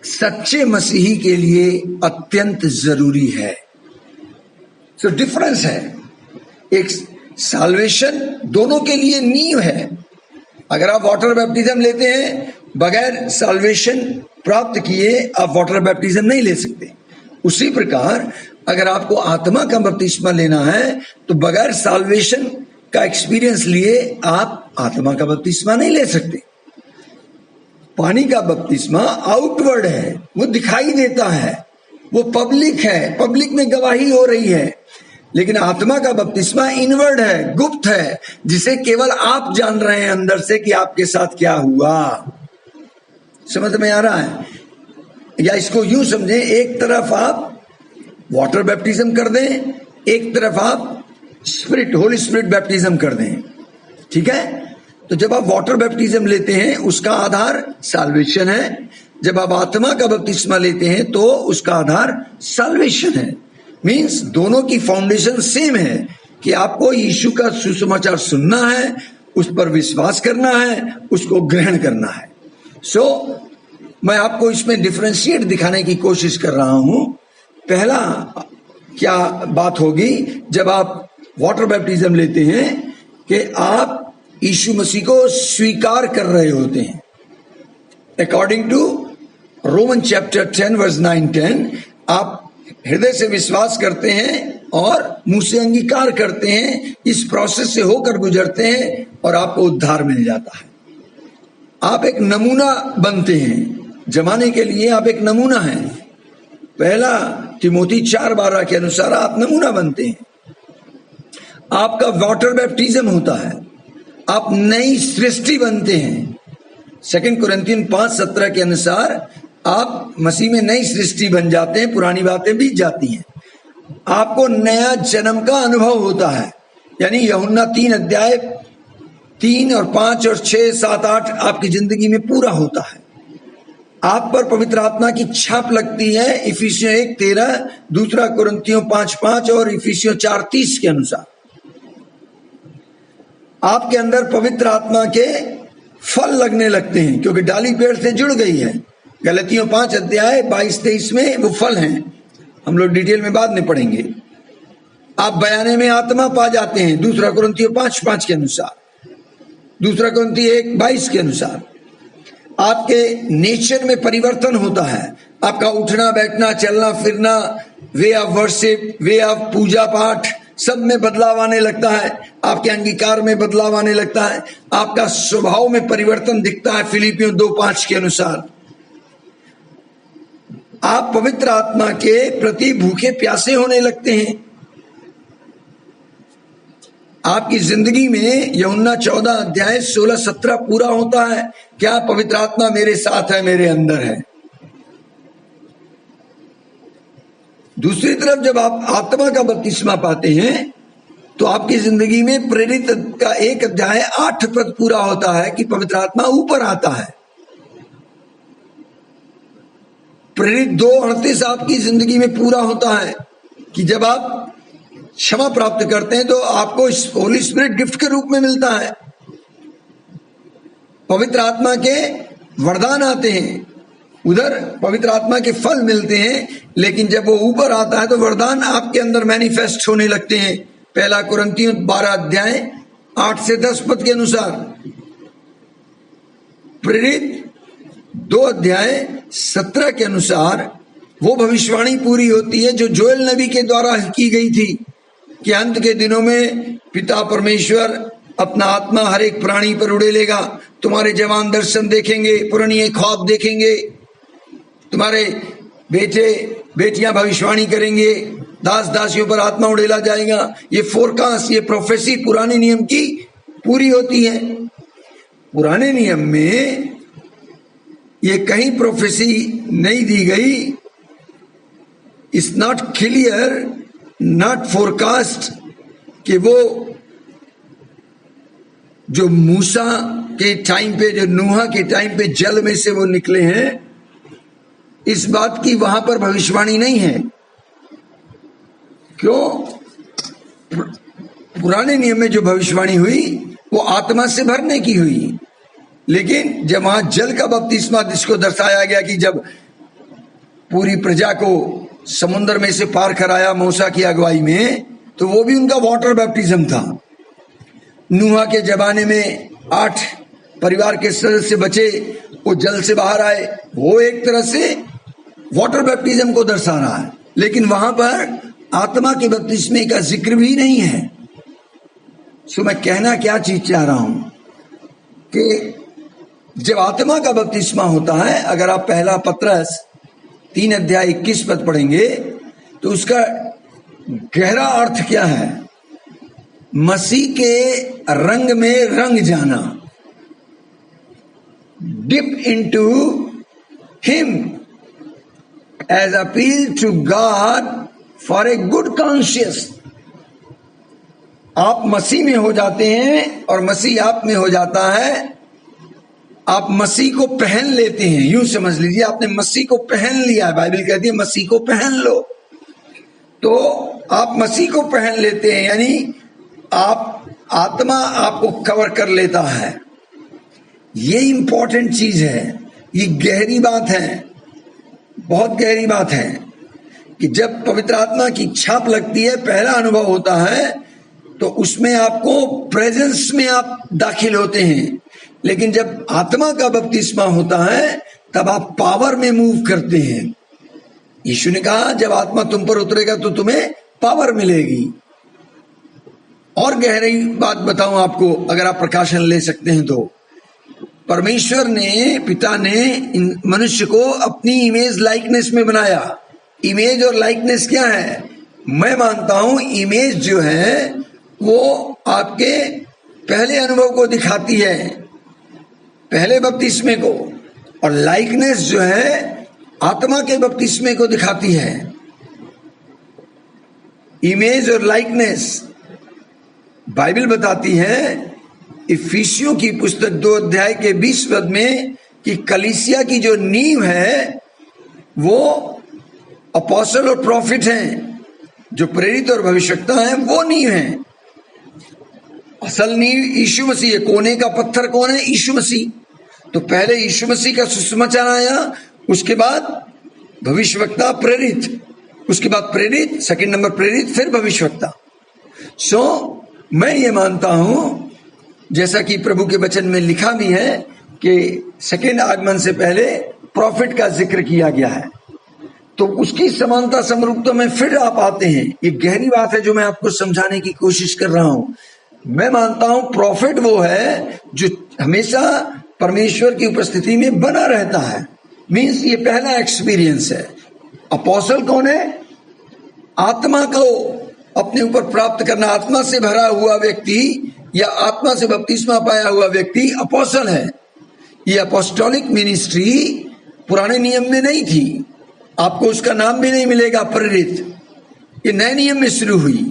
सच्चे मसीही के लिए अत्यंत जरूरी है। सो डिफरेंस है, एक साल्वेशन दोनों के लिए नींव है। अगर आप वाटर बैप्टिज्म लेते हैं, बगैर साल्वेशन प्राप्त किए आप वाटर बैप्टिज्म नहीं ले सकते। उसी प्रकार अगर आपको आत्मा का बपतिस्मा लेना है तो बगैर साल्वेशन का एक्सपीरियंस लिए आप आत्मा का बपतिस्मा नहीं ले सकते। पानी का बपतिस्मा आउटवर्ड है, वो दिखाई देता है, वो पब्लिक है, पब्लिक में गवाही हो रही है। लेकिन आत्मा का बपतिस्मा इनवर्ड है, गुप्त है, जिसे केवल आप जान रहे हैं अंदर से कि आपके साथ क्या हुआ। समझ में आ रहा है? या इसको यूं समझें, एक तरफ आप वाटर बैप्टिज्म कर दें, एक तरफ आप स्पिरिट, होली स्पिरिट बैप्टिज्म कर दें। ठीक है? तो जब आप वाटर बैप्टिज्म लेते हैं उसका आधार साल्वेशन है, जब आप आत्मा का बपतिस्मा लेते हैं तो उसका आधार साल्वेशन है। मीन्स दोनों की फाउंडेशन सेम है कि आपको यीशु का सुसमाचार सुनना है, उस पर विश्वास करना है, उसको ग्रहण करना है। सो मैं आपको इसमें डिफरेंशिएट दिखाने की कोशिश कर रहा हूं। पहला क्या बात होगी, जब आप वाटर बैप्टिज्म लेते हैं कि आप यीशु मसीह को स्वीकार कर रहे होते हैं। According to Roman chapter 10 verse 9-10, आप हृदय से विश्वास करते हैं और मुंह से अंगीकार करते हैं, इस प्रोसेस से होकर गुजरते हैं और आपको उद्धार मिल जाता है। आप एक नमूना बनते हैं, जमाने के लिए आप एक नमूना हैं। पहला तिमोथी 4:12 के अनुसार आप नमूना बनते हैं। आपका वाटर बैप्टिज्म होता है, आप नई सृष्टि बनते हैं। 2 कुरिन्थियन 5:17 के अनुसार आप मसीह में नई सृष्टि बन जाते हैं, पुरानी बातें बीत जाती हैं। आपको नया जन्म का अनुभव होता है, यानी यूहन्ना 3 और 5 और 6, 7, 8 आपकी जिंदगी में पूरा होता है। आप पर पवित्र आत्मा की छाप लगती है इफिसियों 1:13, 2 कुरिन्थियों 5:5 और इफिसियों 4:30 के अनुसार। आपके अंदर पवित्र आत्मा के फल लगने लगते हैं क्योंकि डाली पेड़ से जुड़ गई है। गलतियों 5:22-23 में वो फल हैं, हम लोग डिटेल में बाद में पढ़ेंगे। आप बयाने में आत्मा पा जाते हैं 2 कुरिन्थियों 5:5 के अनुसार, 2 कुरिन्थियों 1:22 के अनुसार। आपके नेचर में परिवर्तन होता है, आपका उठना बैठना चलना फिरना, way of worship, way of पूजा पाठ, सब में बदलाव आने लगता है। आपके अंगीकार में बदलाव आने लगता है, आपका स्वभाव में परिवर्तन दिखता है फिलिपियों 2:5 के अनुसार। आप पवित्र आत्मा के प्रति भूखे प्यासे होने लगते हैं। आपकी जिंदगी में यूहन्ना 14:16-17 पूरा होता है। क्या पवित्र आत्मा मेरे साथ है, मेरे अंदर है। दूसरी तरफ जब आप आत्मा का बपतिस्मा पाते हैं तो आपकी जिंदगी में प्रेरित का 1:8 पूरा होता है कि पवित्र आत्मा ऊपर आता है। प्रेरित 2:38 आपकी जिंदगी में पूरा होता है कि जब आप क्षमा प्राप्त करते हैं तो आपको होली स्पिरिट गिफ्ट के रूप में मिलता है। पवित्र आत्मा के वरदान आते हैं, उधर पवित्र आत्मा के फल मिलते हैं, लेकिन जब वो ऊपर आता है तो वरदान आपके अंदर मैनिफेस्ट होने लगते हैं। 1 कुरिन्थियों 12:8-10 के अनुसार। प्रेरित 2:17 के अनुसार वो भविष्यवाणी पूरी होती है जो जोएल नबी के द्वारा की गई थी कि अंत के दिनों में पिता परमेश्वर अपना आत्मा हर एक प्राणी पर उड़ेलेगा, तुम्हारे जवान दर्शन देखेंगे, पुरानी ख्वाब देखेंगे, तुम्हारे बेटे बेटियां भविष्यवाणी करेंगे, दास दासियों पर आत्मा उड़ेला जाएगा। ये फोरकास्ट, ये प्रोफेसी पुराने नियम की पूरी होती है। पुराने नियम में ये कहीं प्रोफेसी नहीं दी गई। It's not clear, not forecast कि वो जो मूसा के टाइम पे, जो नूहा के टाइम पे जल में से वो निकले हैं, इस बात की वहां पर भविष्यवाणी नहीं है। क्यों? पुराने नियम में जो भविष्यवाणी हुई वो आत्मा से भरने की हुई, लेकिन जब वहां जल का बपतिस्मा जिसको दर्शाया गया कि जब पूरी प्रजा को समुद्र में से पार कराया मूसा की अगुवाई में, तो वो भी उनका वाटर बैप्टिज्म था। नूहा के जमाने में 8 परिवार के सदस्य बचे, वो जल से बाहर आए, वो एक तरह से वाटर बैप्टिज्म को दर्शा रहा है, लेकिन वहां पर आत्मा के बपतिस्मे का जिक्र भी नहीं है। सो मैं कहना क्या चीज चाह रहा हूं कि जब आत्मा का बपतिस्मा होता है, अगर आप पहला पत्रस 3:21 पढ़ेंगे तो उसका गहरा अर्थ क्या है? मसीह के रंग में रंग जाना, dip into him as appeal to God for a good conscious. आप मसीह में हो जाते हैं और मसीह आप में हो जाता है। आप मसीह को पहन लेते हैं, यूं समझ लीजिए आपने मसीह को पहन लिया है। बाइबल कहती है मसीह को पहन लो, तो आप मसीह को पहन लेते हैं, यानी आप आत्मा आपको कवर कर लेता है। ये इंपॉर्टेंट चीज है, ये गहरी बात है, बहुत गहरी बात है कि जब पवित्र आत्मा की छाप लगती है, पहला अनुभव होता है, तो उसमें आपको प्रेजेंस में आप दाखिल होते हैं। लेकिन जब आत्मा का बपतिस्मा होता है तब आप पावर में मूव करते हैं। यीशु ने कहा जब आत्मा तुम पर उतरेगा तो तुम्हें पावर मिलेगी। और गहरी बात बताऊं आपको, अगर आप प्रकाशन ले सकते हैं तो, परमेश्वर ने, पिता ने इन मनुष्य को अपनी इमेज लाइकनेस में बनाया। इमेज और लाइकनेस क्या है? मैं मानता हूं इमेज जो है वो आपके पहले अनुभव को दिखाती है, पहले बपतिस्मे को, और लाइकनेस जो है आत्मा के बपतिस्मे को दिखाती है। इमेज और लाइकनेस बाइबल बताती है इफिसियों की पुस्तक 2:20 में कि कलीसिया की जो नींव है वो अपोस्टल और प्रॉफिट हैं, जो प्रेरित और भविष्यवक्ता हैं, वो नींव है। असल नींव यीशु मसीह है। कोने का पत्थर कौन है? यीशु मसीह। तो पहले यीशु मसीह का सुसमाचार आया, उसके बाद भविष्यवक्ता, प्रेरित, उसके बाद प्रेरित, सेकंड नंबर प्रेरित, फिर भविष्यवक्ता। सो मैं ये मानता हूं, जैसा कि प्रभु के वचन में लिखा भी है कि सेकंड आगमन से पहले प्रॉफिट का जिक्र किया गया है, तो उसकी समानता समरूपता में फिर आप आते हैं। ये गहरी बात है जो मैं आपको समझाने की कोशिश कर रहा हूं। मैं मानता हूं प्रॉफिट वो है जो हमेशा परमेश्वर की उपस्थिति में बना रहता है। मीन्स ये पहला एक्सपीरियंस है। अपोस्टल कौन है? आत्मा को अपने ऊपर प्राप्त करना, आत्मा से भरा हुआ व्यक्ति या आत्मा से बपतिस्मा पाया हुआ व्यक्ति अपोस्टल है। ये अपोस्टोलिक मिनिस्ट्री पुराने नियम में नहीं थी, आपको उसका नाम भी नहीं मिलेगा प्रेरित। ये नए नियम में शुरू हुई।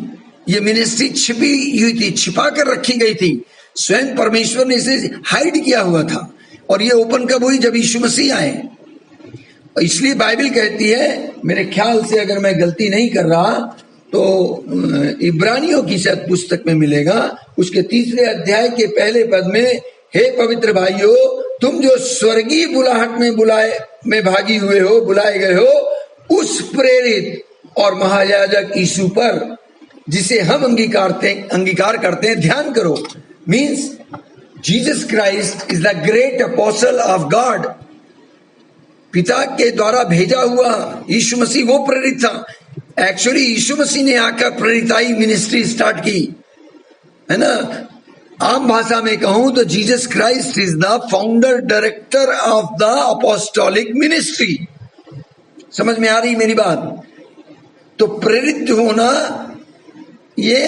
ये मिनिस्ट्री छिपी हुई थी, छिपा कर रखी गई थी। स्वयं परमेश्वर ने इसे हाइड किया हुआ था, और ये ओपन कब हुई? जब यीशु मसीह आए। इसलिए बाइबल कहती है, मेरे ख्याल से अगर मैं गलती नहीं कर रहा तो इब्रानियों की शायद पुस्तक में मिलेगा, उसके 3 अध्याय के पहले पद में, हे पवित्र भाइयों, तुम जो स्वर्गीय बुलाहट में भागी हुए हो, बुलाए गए हो, उस प्रेरित और महायाजक यीशु पर जिसे हम अंगीकार करते हैं ध्यान करो। Means Jesus Christ is the great apostle of God. पिता के द्वारा भेजा हुआ यीशु मसीह वो प्रेरित था। एक्चुअली यीशु मसीह ने आकर प्रेरिताई मिनिस्ट्री स्टार्ट की, है ना। आम भाषा में कहूं तो Jesus Christ is the founder director of the apostolic ministry. समझ में आ रही मेरी बात? तो प्रेरित होना ये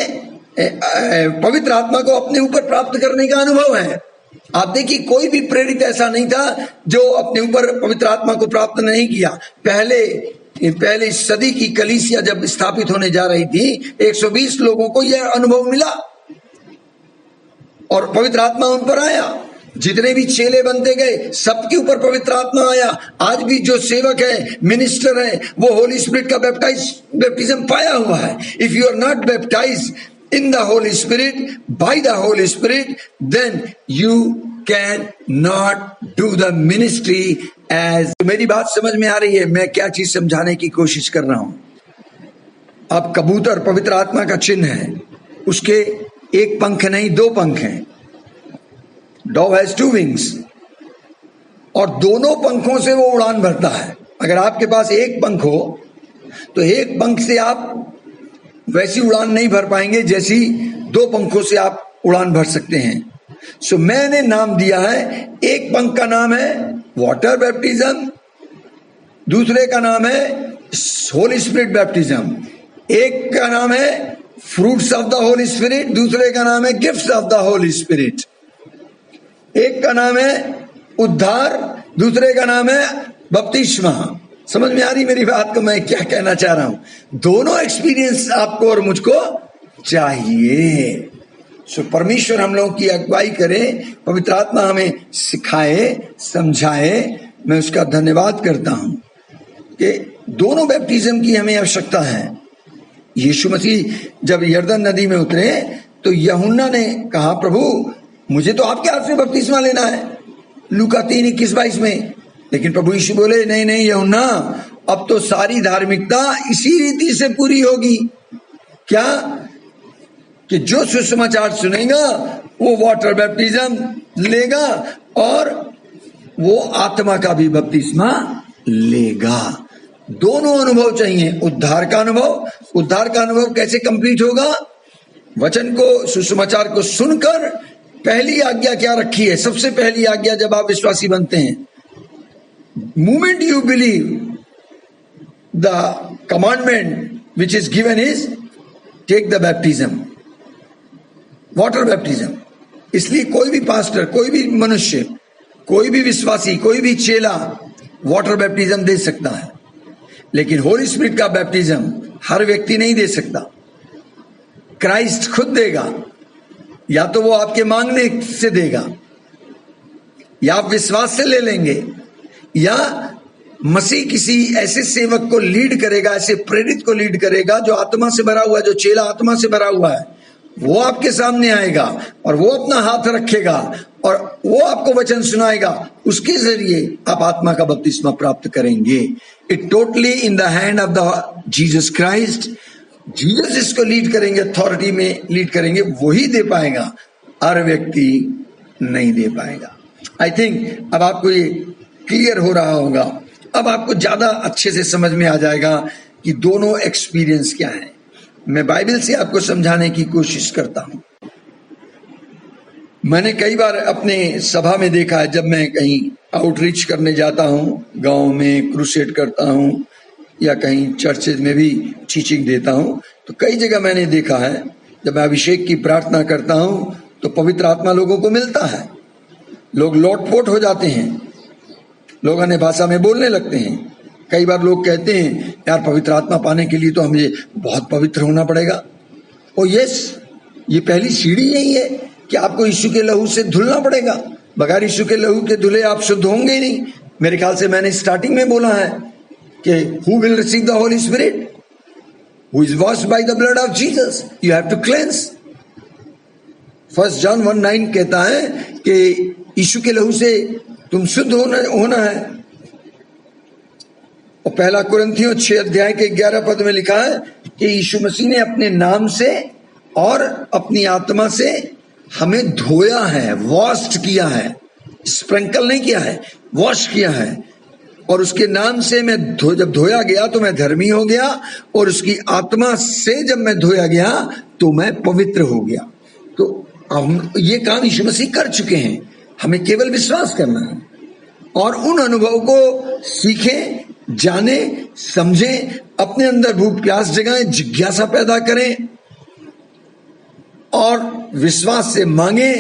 पवित्र आत्मा को अपने ऊपर प्राप्त करने का अनुभव है। आप देखिए, कोई भी प्रेरित ऐसा नहीं था जो अपने ऊपर पवित्र आत्मा को प्राप्त नहीं किया। पहले सदी की कलीसिया जब स्थापित होने जा रही थी, 120 लोगों को यह अनुभव मिला और पवित्र आत्मा उन पर आया। जितने भी चेले बनते गए सबके ऊपर पवित्र आत्मा आया। आज भी जो सेवक है, मिनिस्टर है, वो होली स्पिरिट का बैप्टिज्म पाया हुआ है। If you are not baptised in the Holy Spirit, by the Holy Spirit, then you can not do the ministry as। मेरी बात समझ में आ रही है? मैं क्या चीज समझाने की कोशिश कर रहा हूं। अब कबूतर पवित्र आत्मा का चिन्ह है, उसके एक पंख नहीं, 2 पंख हैं। Dove has 2 wings, और दोनों पंखों से वो उड़ान भरता है। अगर आपके पास एक पंख हो तो एक पंख से आप वैसी उड़ान नहीं भर पाएंगे जैसी 2 पंखों से आप उड़ान भर सकते हैं। सो मैंने नाम दिया है, एक पंख का नाम है वाटर बैप्टिज्म, दूसरे का नाम है होली स्पिरिट बैप्टिज्म, एक का नाम है fruits of the Holy spirit, दूसरे का नाम है gifts of the Holy spirit. एक का नाम है उद्धार, दूसरे का नाम है बपतिस्मा। समझ में आ रही मेरी बात को मैं क्या कहना चाह रहा हूं? दोनों एक्सपीरियंस आपको और मुझको चाहिए। सो परमेश्वर हम लोगों की अगुवाई करे, पवित्र आत्मा हमें सिखाए, समझाए। मैं उसका धन्यवाद करता हूं कि दोनों बैप्टिज्म की हमें आवश्यकता है। यीशु मसीह जब यरदन नदी में उतरे तो यूहन्ना ने कहा, प्रभु मुझे तो आपके हाथ से बपतिस्मा लेना है, लूका 3:21-22 में। लेकिन प्रभु यीशु बोले, नहीं नहीं यूहन्ना, अब तो सारी धार्मिकता इसी रीति से पूरी होगी। क्या? कि जो सुसमाचार सुनेगा वो वाटर बैप्टिज्म लेगा और वो आत्मा का भी बपतिस्मा लेगा। दोनों अनुभव चाहिए। उद्धार का अनुभव कैसे कंप्लीट होगा? वचन को, सुसमाचार को सुनकर पहली आज्ञा क्या रखी है? सबसे पहली आज्ञा जब आप विश्वासी बनते हैं, moment you believe, the commandment which is given is take the baptism, water baptism। इसलिए कोई भी पास्टर, कोई भी मनुष्य, कोई भी विश्वासी, कोई भी चेला वाटर बैप्टिज्म दे सकता है, लेकिन होली स्पिरिट का बैप्टिज्म हर व्यक्ति नहीं दे सकता। क्राइस्ट खुद देगा, या तो वो आपके मांगने से देगा, या आप विश्वास से ले लेंगे, या मसीह किसी ऐसे सेवक को लीड करेगा, ऐसे प्रेरित को लीड करेगा जो आत्मा से भरा हुआ है, जो चेला आत्मा से भरा हुआ है, वो आपके सामने आएगा और वो अपना हाथ रखेगा और वो आपको वचन सुनाएगा। उसके जरिए आप आत्मा का बपतिस्मा प्राप्त करेंगे। It totally in the hand of the Jesus Christ. Jesus इसको लीड करेंगे, अथॉरिटी में लीड करेंगे, वही दे पाएगा, हर व्यक्ति नहीं दे पाएगा। आई थिंक अब आपको ये क्लियर हो रहा होगा, अब आपको ज्यादा अच्छे से समझ में आ जाएगा कि दोनों एक्सपीरियंस क्या है। मैं बाइबल से आपको समझाने की कोशिश करता हूं। मैंने कई बार अपने सभा में देखा है, जब मैं कहीं आउटरीच करने जाता हूं, गांव में क्रूसेड करता हूं या कहीं चर्चेज में भी टीचिंग देता हूं, तो कई जगह मैंने देखा है जब मैं अभिषेक की प्रार्थना करता हूं तो पवित्र आत्मा लोगों को मिलता है। लोग लोटपोट हो जाते हैं, लोग अन्य भाषा में बोलने लगते हैं। कई बार लोग कहते हैं, यार पवित्र आत्मा पाने के लिए तो हमें बहुत पवित्र होना पड़ेगा। ओ यस, ये पहली सीढ़ी यही है कि आपको यीशु के लहू से धुलना पड़ेगा। बगैर यीशु के लहू के धुले आप शुद्ध होंगे ही नहीं। मेरे ख्याल से मैंने स्टार्टिंग में बोला है कि who will receive the Holy Spirit? Who is washed by the blood of Jesus. You have to cleanse. 1 John 1:9 कहता है कि यीशु के लहू से तुम शुद्ध होना है। और 1 कुरिन्थियों 6:11 में लिखा है कि यीशु मसीह ने अपने नाम से और अपनी आत्मा से हमें धोया है, वॉश्ड किया है, स्प्रिंकल नहीं किया है, वॉश किया है। और उसके नाम से मैं जब धोया गया तो मैं धर्मी हो गया, और उसकी आत्मा से जब मैं धोया गया तो मैं पवित्र हो गया। तो हम ये काम यीशु मसीह कर चुके हैं, हमें केवल विश्वास करना है और उन अनुभव को सीखें, जाने, समझें, अपने अंदर भूख प्यास जगाएं, जिज्ञासा पैदा करें और विश्वास से मांगे।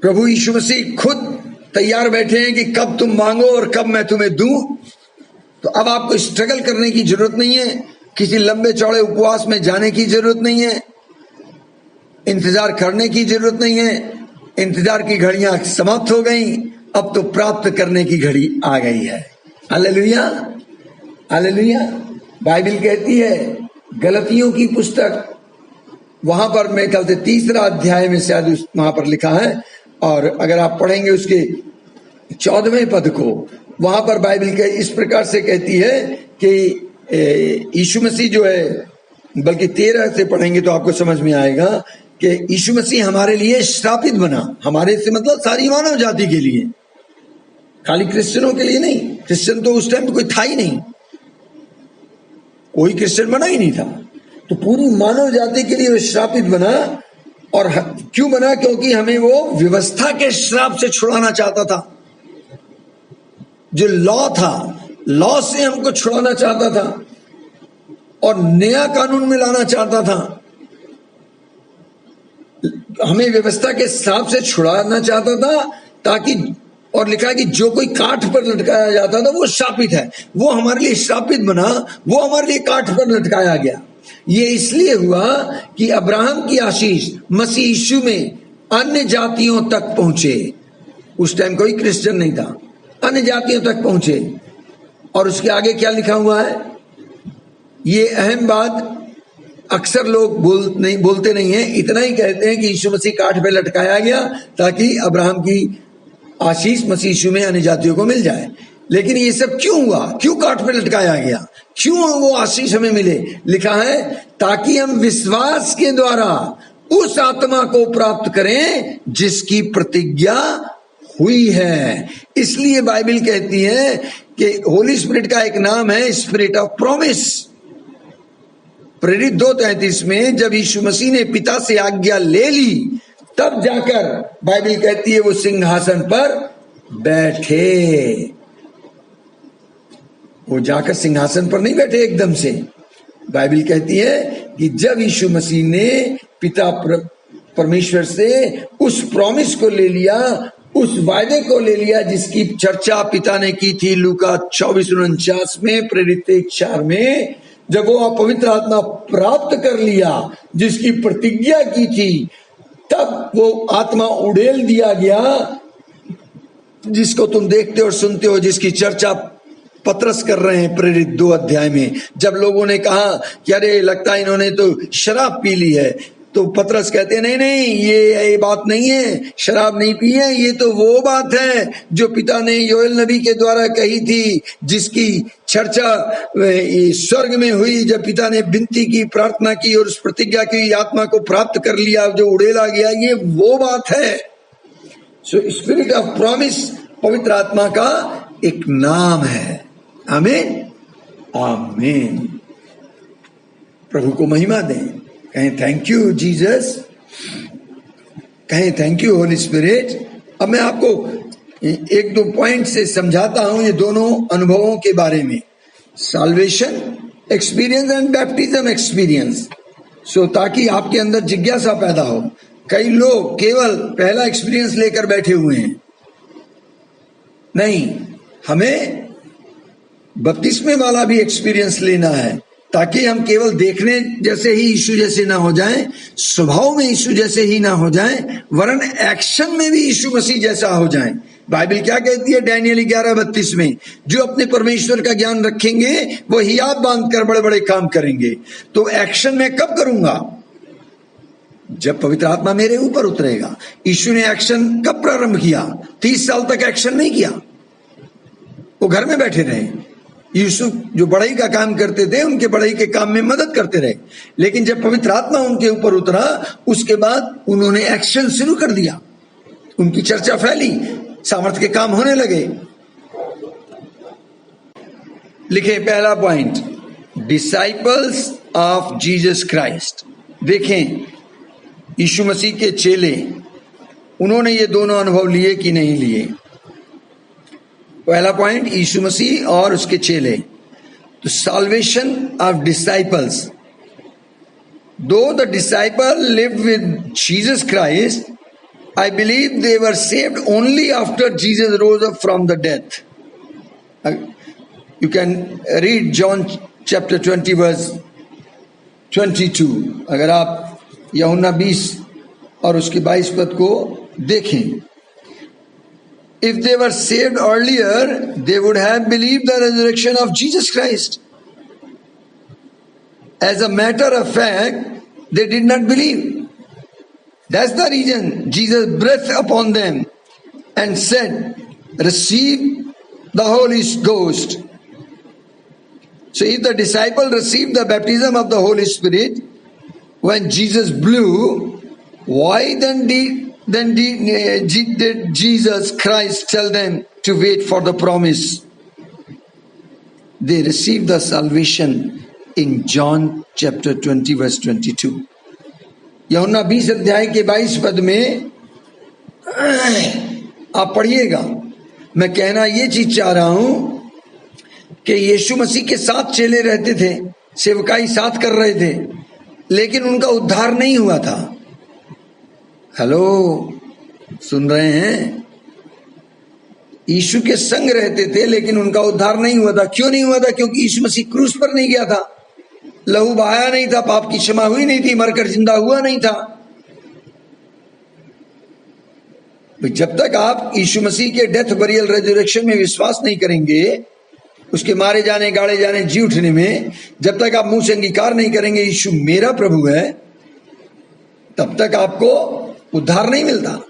प्रभु यीशु मसीह खुद तैयार बैठे हैं कि कब तुम मांगो और कब मैं तुम्हें दूं। तो अब आपको स्ट्रगल करने की जरूरत नहीं है, किसी लंबे चौड़े उपवास में जाने की जरूरत नहीं है, इंतजार करने की जरूरत नहीं है। इंतजार की घड़ियां समाप्त हो गई, अब तो प्राप्त करने की घड़ी आ गई है। Hallelujah, hallelujah. बाइबल कहती है, गलतियों की पुस्तक, वहां पर मेरे ख्याल से 3 अध्याय में शायद वहां पर लिखा है, और अगर आप पढ़ेंगे उसके 14वें पद को, वहां पर बाइबल के इस प्रकार से कहती है कि यीशु मसीह जो है, बल्कि 13 से पढ़ेंगे तो आपको समझ में आएगा कि यीशु मसीह हमारे लिए श्रापित बना। हमारे से मतलब सारी मानव जाति के लिए, खाली क्रिश्चियनों के लिए नहीं। क्रिश्चियन तो उस टाइम कोई था ही नहीं, कोई क्रिश्चियन बना ही नहीं था, तो पूरी मानव जाति के लिए वो श्रापित बना। और क्यों बना? क्योंकि हमें वो व्यवस्था के श्राप से छुड़ाना चाहता था। जो लॉ था, लॉ से हमको छुड़ाना चाहता था और नया कानून में लाना चाहता था। हमें व्यवस्था के श्राप से छुड़ाना चाहता था, ताकि, और लिखा है कि जो कोई काठ पर लटकाया जाता था वो शापित है, वो हमारे लिए शापित बना, वो हमारे लिए काठ पर लटकाया गया। ये इसलिए हुआ कि अब्राहम की आशीष मसीह यीशु में अन्य जातियों तक पहुंचे। उस टाइम कोई क्रिश्चियन नहीं था, अन्य जातियों तक पहुंचे। और उसके आगे क्या लिखा हुआ है? ये अहम बात अक्सर लोग बोलते नहीं है, इतना ही कहते हैं कि यीशु मसीह काठ पे लटकाया गया ताकि अब्राहम की आशीष मसीह यीशु में अन्य जातियों को मिल जाए। लेकिन ये सब क्यों हुआ? क्यों काठ पे लटकाया गया? क्यों वो आशीष हमें मिले? लिखा है, ताकि हम विश्वास के द्वारा उस आत्मा को प्राप्त करें जिसकी प्रतिज्ञा हुई है। इसलिए बाइबल कहती है कि होली स्पिरिट का एक नाम है स्पिरिट ऑफ प्रॉमिस। प्रेरित 2:33 में जब यीशु मसीह ने पिता से आज्ञा ले ली, तब जाकर बाइबल कहती है वो सिंहासन पर बैठे। वो जाकर सिंहासन पर नहीं बैठे एकदम से। बाइबल कहती है कि जब यीशु मसीह ने पिता परमेश्वर से उस प्रॉमिस को ले लिया, उस वायदे को ले लिया जिसकी चर्चा पिता ने की थी लूका 24:49 में, प्रेरित 1:4 में, जब वो पवित्र आत्मा प्राप्त कर लिया जिसकी प्रतिज्ञा की थी, तब वो आत्मा उड़ेल दिया गया जिसको तुम देखते और सुनते हो, जिसकी चर्चा पतरस कर रहे हैं प्रेरित 2 अध्याय में। जब लोगों ने कहा कि अरे लगता है इन्होंने तो शराब पी ली है, तो पतरस कहते हैं नहीं नहीं, ये बात नहीं है, शराब नहीं पी है, ये तो वो बात है जो पिता ने योएल नबी के द्वारा कही थी, जिसकी चर्चा स्वर्ग में हुई जब पिता ने विनती की, प्रार्थना की और उस प्रतिज्ञा की, आत्मा को प्राप्त कर लिया जो उड़ेला गया, ये वो बात है। सो स्पिरिट ऑफ प्रॉमिस पवित्र आत्मा का एक नाम है। आमीन, आमीन। प्रभु को महिमा दें, कहें थैंक यू जीसस, कहें थैंक यू होली स्पिरिट। अब मैं आपको 1-2 पॉइंट से समझाता हूं ये दोनों अनुभवों के बारे में, salvation experience and baptism experience, so ताकि आपके अंदर जिज्ञासा पैदा हो। कई लोग केवल पहला एक्सपीरियंस लेकर बैठे हुए हैं। नहीं, हमें बपतिस्मे वाला भी एक्सपीरियंस लेना है, ताकि हम केवल देखने जैसे ही यीशु जैसे ना हो जाएं, स्वभाव में यीशु जैसे ही ना हो जाएं, वरन एक्शन में भी यीशु मसीह जैसा हो जाएं। बाइबल क्या कहती है डैनियल 11:32 में, जो अपने परमेश्वर का ज्ञान रखेंगे वो हियाब बांध कर बड़े बड़े काम करेंगे। तो एक्शन मैं कब करूंगा? जब पवित्र आत्मा मेरे ऊपर उतरेगा। यीशु ने एक्शन कब प्रारंभ किया? 30 साल तक एक्शन नहीं किया, वो घर में बैठे रहे। यूसुफ जो बढ़ई का काम करते थे, उनके बढ़ई के काम में मदद करते रहे, लेकिन जब पवित्र आत्मा उनके ऊपर उतरा, उसके बाद उन्होंने एक्शन शुरू कर दिया, उनकी चर्चा फैली, सामर्थ्य के काम होने लगे। लिखे पहला point, disciples of Jesus Christ. देखें यीशु मसीह के चेले, उन्होंने ये दोनों अनुभव लिए कि नहीं लिए। पहला पॉइंट, यीशु मसीह और उसके चेले। तो salvation of disciples, though the disciple lived with Jesus Christ, I believe they were saved only after Jesus rose up from the death. You can read John chapter 20 verse 22। अगर आप यूहन्ना 20 और उसके 22 पद को देखें, if they were saved earlier, they would have believed the resurrection of Jesus Christ. As a matter of fact, they did not believe. That's the reason Jesus breathed upon them and said, receive the Holy Ghost. So if the disciple received the baptism of the Holy Spirit when Jesus blew, why then did Jesus Christ tell them to wait for the promise? They received the salvation in John chapter 20 verse 22। यूहन्ना 20 अध्याय के 22 पद में आप पढ़िएगा। मैं कहना ये चीज चाह रहा हूं कि यीशु मसीह के साथ चेले रहते थे, सेवकाई साथ कर रहे थे, लेकिन उनका उद्धार नहीं हुआ था। हेलो, सुन रहे हैं? यीशु के संग रहते थे लेकिन उनका उद्धार नहीं हुआ था। क्यों नहीं हुआ था? क्योंकि यीशु मसीह क्रूस पर नहीं गया था, लहू बहाया नहीं था, पाप की क्षमा हुई नहीं थी, मरकर जिंदा हुआ नहीं था। जब तक आप यीशु मसीह के डेथ बरियल रेजरेक्शन में विश्वास नहीं करेंगे, उसके मारे जाने, गाड़े जाने, जी उठने में जब तक आप मुंह से अंगीकार नहीं करेंगे यीशु मेरा प्रभु है, तब तक आपको उद्धार नहीं मिलता।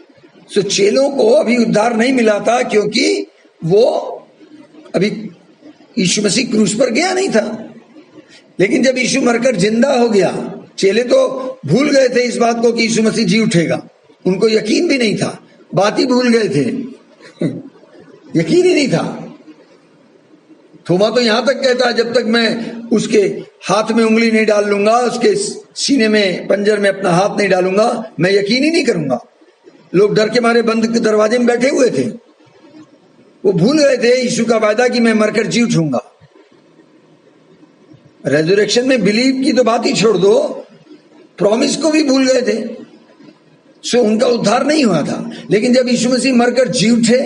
सो चेलों को अभी उद्धार नहीं मिला था क्योंकि वो अभी यीशु मसीह क्रूस पर गया नहीं था। लेकिन जब यीशु मरकर जिंदा हो गया, चेले तो भूल गए थे इस बात को कि यीशु मसीह जी उठेगा। उनको यकीन भी नहीं था, बात ही भूल गए थे यकीन ही नहीं था। थोमा तो यहां तक कहता है, जब तक मैं उसके हाथ में उंगली नहीं डाल लूंगा, उसके सीने में, पंजर में अपना हाथ नहीं डालूंगा, मैं यकीन ही नहीं करूंगा। लोग डर के मारे बंद के दरवाजे में बैठे हुए थे। वो भूल गए थे यीशु का वायदा कि मैं मरकर जी उठूंगा। रेजरेक्शन में बिलीव की तो बात ही छोड़ दो, प्रॉमिस को भी भूल गए थे। सो उनका उद्धार नहीं हुआ था। लेकिन जब यीशु मसीह मरकर जी उठे,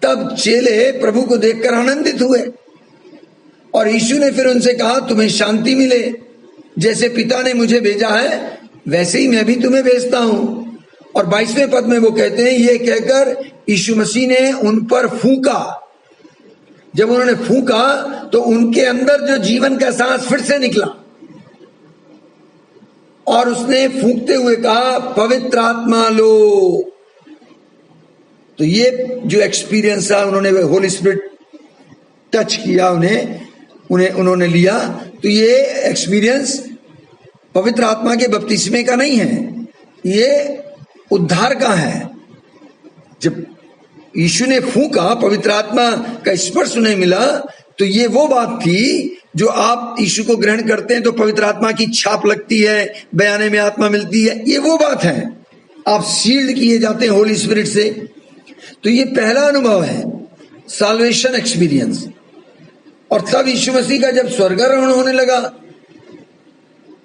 तब चेले प्रभु को देखकर आनंदित हुए और यीशु ने फिर उनसे कहा, तुम्हें शांति मिले, जैसे पिता ने मुझे भेजा है वैसे ही मैं भी तुम्हें भेजता हूं। और 22वें पद में वो कहते हैं, ये कहकर यीशु मसीह ने उन पर फूंका। जब उन्होंने फूंका तो उनके अंदर जो जीवन का सांस फिर से निकला और उसने फूंकते हुए कहा, पवित्र आत्मा लो। तो ये जो एक्सपीरियंस था, उन्होंने होली स्पिरिट टच किया, उन्होंने लिया। तो ये एक्सपीरियंस पवित्र आत्मा के बपतिस्मे का नहीं है, ये उद्धार का है। जब यीशु ने फूंका, पवित्र आत्मा का स्पर्श उन्हें मिला, तो ये वो बात थी जो आप यीशु को ग्रहण करते हैं तो पवित्र आत्मा की छाप लगती है, बयाने में आत्मा मिलती है, ये वो बात है। आप सील्ड किए जाते हैं होली स्पिरिट से। तो ये पहला अनुभव है, साल्वेशन एक्सपीरियंस। और तब यीशु मसीह का जब स्वर्गारोहण होने लगा,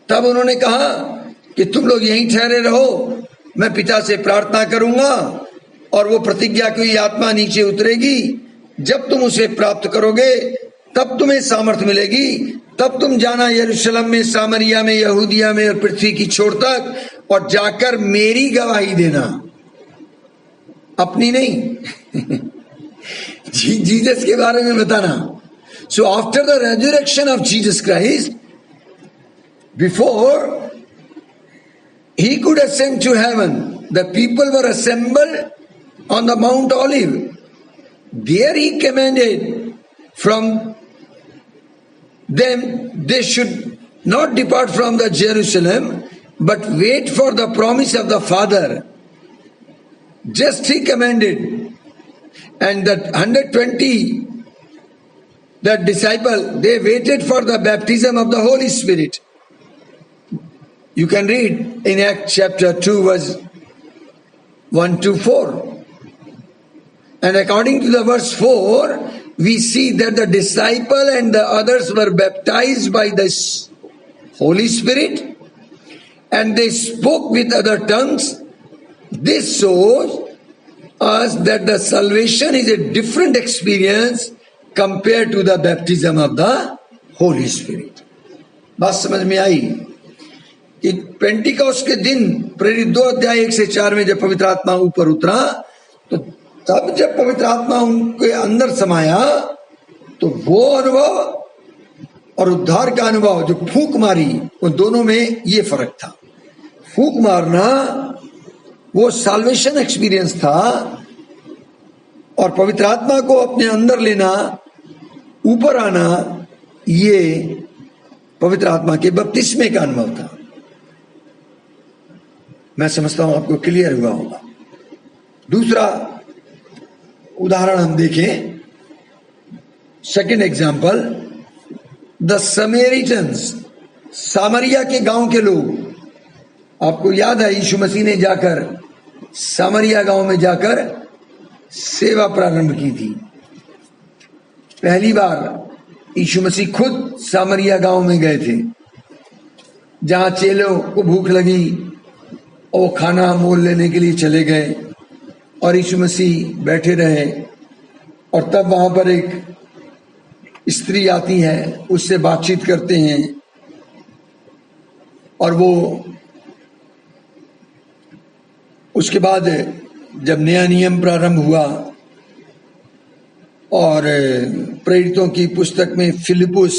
तब उन्होंने कहा कि तुम लोग यहीं ठहरे रहो, मैं पिता से प्रार्थना करूंगा और वो प्रतिज्ञा की आत्मा नीचे उतरेगी। जब तुम उसे प्राप्त करोगे तब तुम्हें सामर्थ मिलेगी, तब तुम जाना यरूशलेम में, सामरिया में, यहूदिया में और पृथ्वी की छोर तक, और जाकर मेरी गवाही देना, अपनी नहीं जीसस के बारे में बताना। So after the resurrection of Jesus Christ, before he could ascend to heaven, the people were assembled on the Mount Olive. There he commanded from them they should not depart from the Jerusalem, but wait for the promise of the Father. Just he commanded, and that 120 that disciple, they waited for the baptism of the Holy Spirit. You can read in Acts chapter 2 verse 1 to 4. And according to the verse 4, we see that the disciple and the others were baptized by the Holy Spirit and they spoke with other tongues. This shows us that the salvation is a different experience compared to the baptism of the Holy Spirit. बात समझ में आई कि पेंटिकॉस्ट के दिन प्रेरित 2 अध्याय 1 से 4 में जब पवित्र आत्मा ऊपर उतरा, तो तब जब पवित्र आत्मा उनके अंदर समाया तो वो अनुभव और उद्धार का अनुभव जो फूंक मारी, उन दोनों में ये फर्क था. फूंक मारना वो साल्वेशन एक्सपीरियंस था और पवित्र आत्मा को अपने अंदर लेना, ऊपर आना, ये पवित्र आत्मा के बपतिस्मे का अनुभव था. मैं समझता हूं आपको क्लियर हुआ होगा. दूसरा उदाहरण हम देखें, सेकेंड एग्जाम्पल, द समरीटन्स, सामरिया के गांव के लोग. आपको याद है यीशु मसीह ने जाकर सामरिया गांव में जाकर सेवा प्रारंभ की थी. पहली बार यीशु मसीह खुद सामरिया गांव में गए थे, जहां चेलों को भूख लगी और वो खाना मोल लेने के लिए चले गए और यीशु मसीह बैठे रहे. और तब वहां पर एक स्त्री आती है, उससे बातचीत करते हैं और वो उसके बाद जब नया नियम प्रारंभ हुआ और प्रेरितों की पुस्तक में फिलिपुस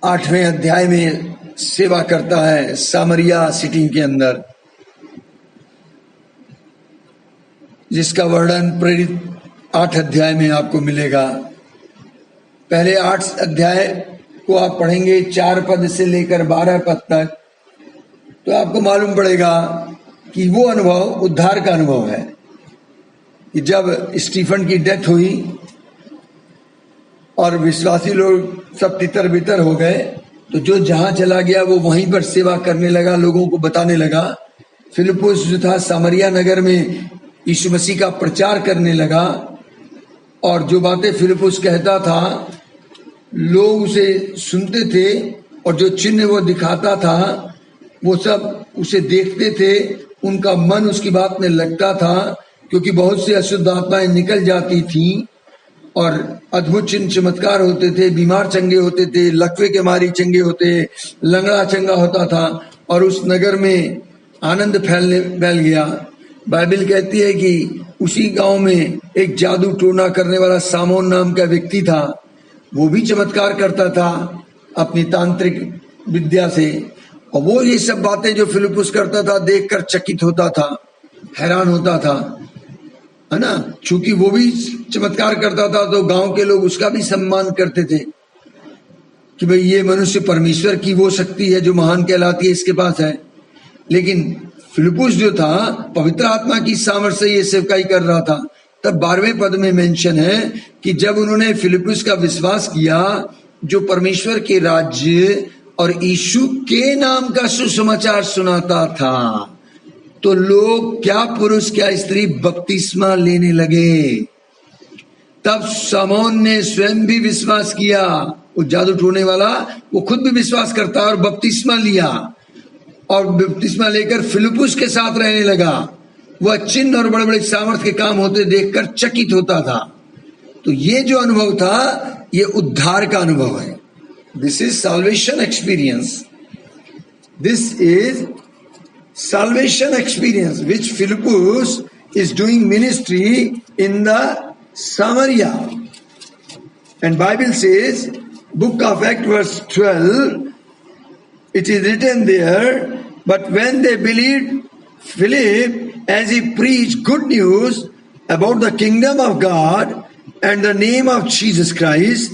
8वें अध्याय में सेवा करता है सामरिया सिटी के अंदर, जिसका वर्णन प्रेरित 8 अध्याय में आपको मिलेगा. पहले 8 अध्याय को आप पढ़ेंगे 4 पद से लेकर 12 पद तक, तो आपको मालूम पड़ेगा कि वो अनुभव उद्धार का अनुभव है कि जब स्टीफन की डेथ हुई और विश्वासी लोग सब तितर बितर हो गए, तो जो जहां चला गया वो वहीं पर सेवा करने लगा, लोगों को बताने लगा. फिलिपुस जो था सामरिया नगर में यीशु मसीह का प्रचार करने लगा और जो बातें फिलिपुस कहता था लोग उसे सुनते थे और जो चिन्ह वो दिखाता था वो सब उसे देखते थे. उनका मन उसकी बात में लगता था, क्योंकि बहुत सी अशुद्ध आत्माएं निकल जाती थी और अद्भुत चिन्ह चमत्कार होते थे. बीमार चंगे होते थे, लकवे के मारी चंगे होते, लंगड़ा चंगा होता था और उस नगर में आनंद फैल गया. बाइबल कहती है कि उसी गांव में एक जादू टोना करने वाला सामोन नाम का व्यक्ति था. वो भी चमत्कार करता था अपनी तांत्रिक विद्या से, और वो ये सब बातें जो फिलिपुस करता था देखकर चकित होता था, हैरान होता था, है ना. चूंकि वो भी चमत्कार करता था तो गांव के लोग उसका भी सम्मान करते थे कि भाई ये मनुष्य परमेश्वर की वो शक्ति है जो महान कहलाती है, इसके पास है. लेकिन फिलिपुस जो था पवित्र आत्मा की सामर्थ्य से ये सेवकाई कर रहा था. तब 12वें पद में मेंशन है कि जब उन्होंने फिलिपुस का विश्वास किया जो परमेश्वर के राज्य और यीशु के नाम का सुसमाचार सुनाता था, तो लोग क्या पुरुष क्या स्त्री बपतिस्मा लेने लगे. तब समौन ने स्वयं भी विश्वास किया. वो जादू टोने वाला वो खुद भी विश्वास करता और बपतिस्मा लिया और बपतिस्मा लेकर फिलिपुस के साथ रहने लगा. वह चिन्ह और बड़े बड़े सामर्थ के काम होते देखकर चकित होता था. तो ये जो अनुभव था ये उद्धार का अनुभव है. This is salvation experience. दिस इज salvation experience which Philippus is doing ministry in the Samaria. And Bible says, book of Acts verse 12, it is written there, but when they believed Philip as he preached good news about the kingdom of God and the name of Jesus Christ,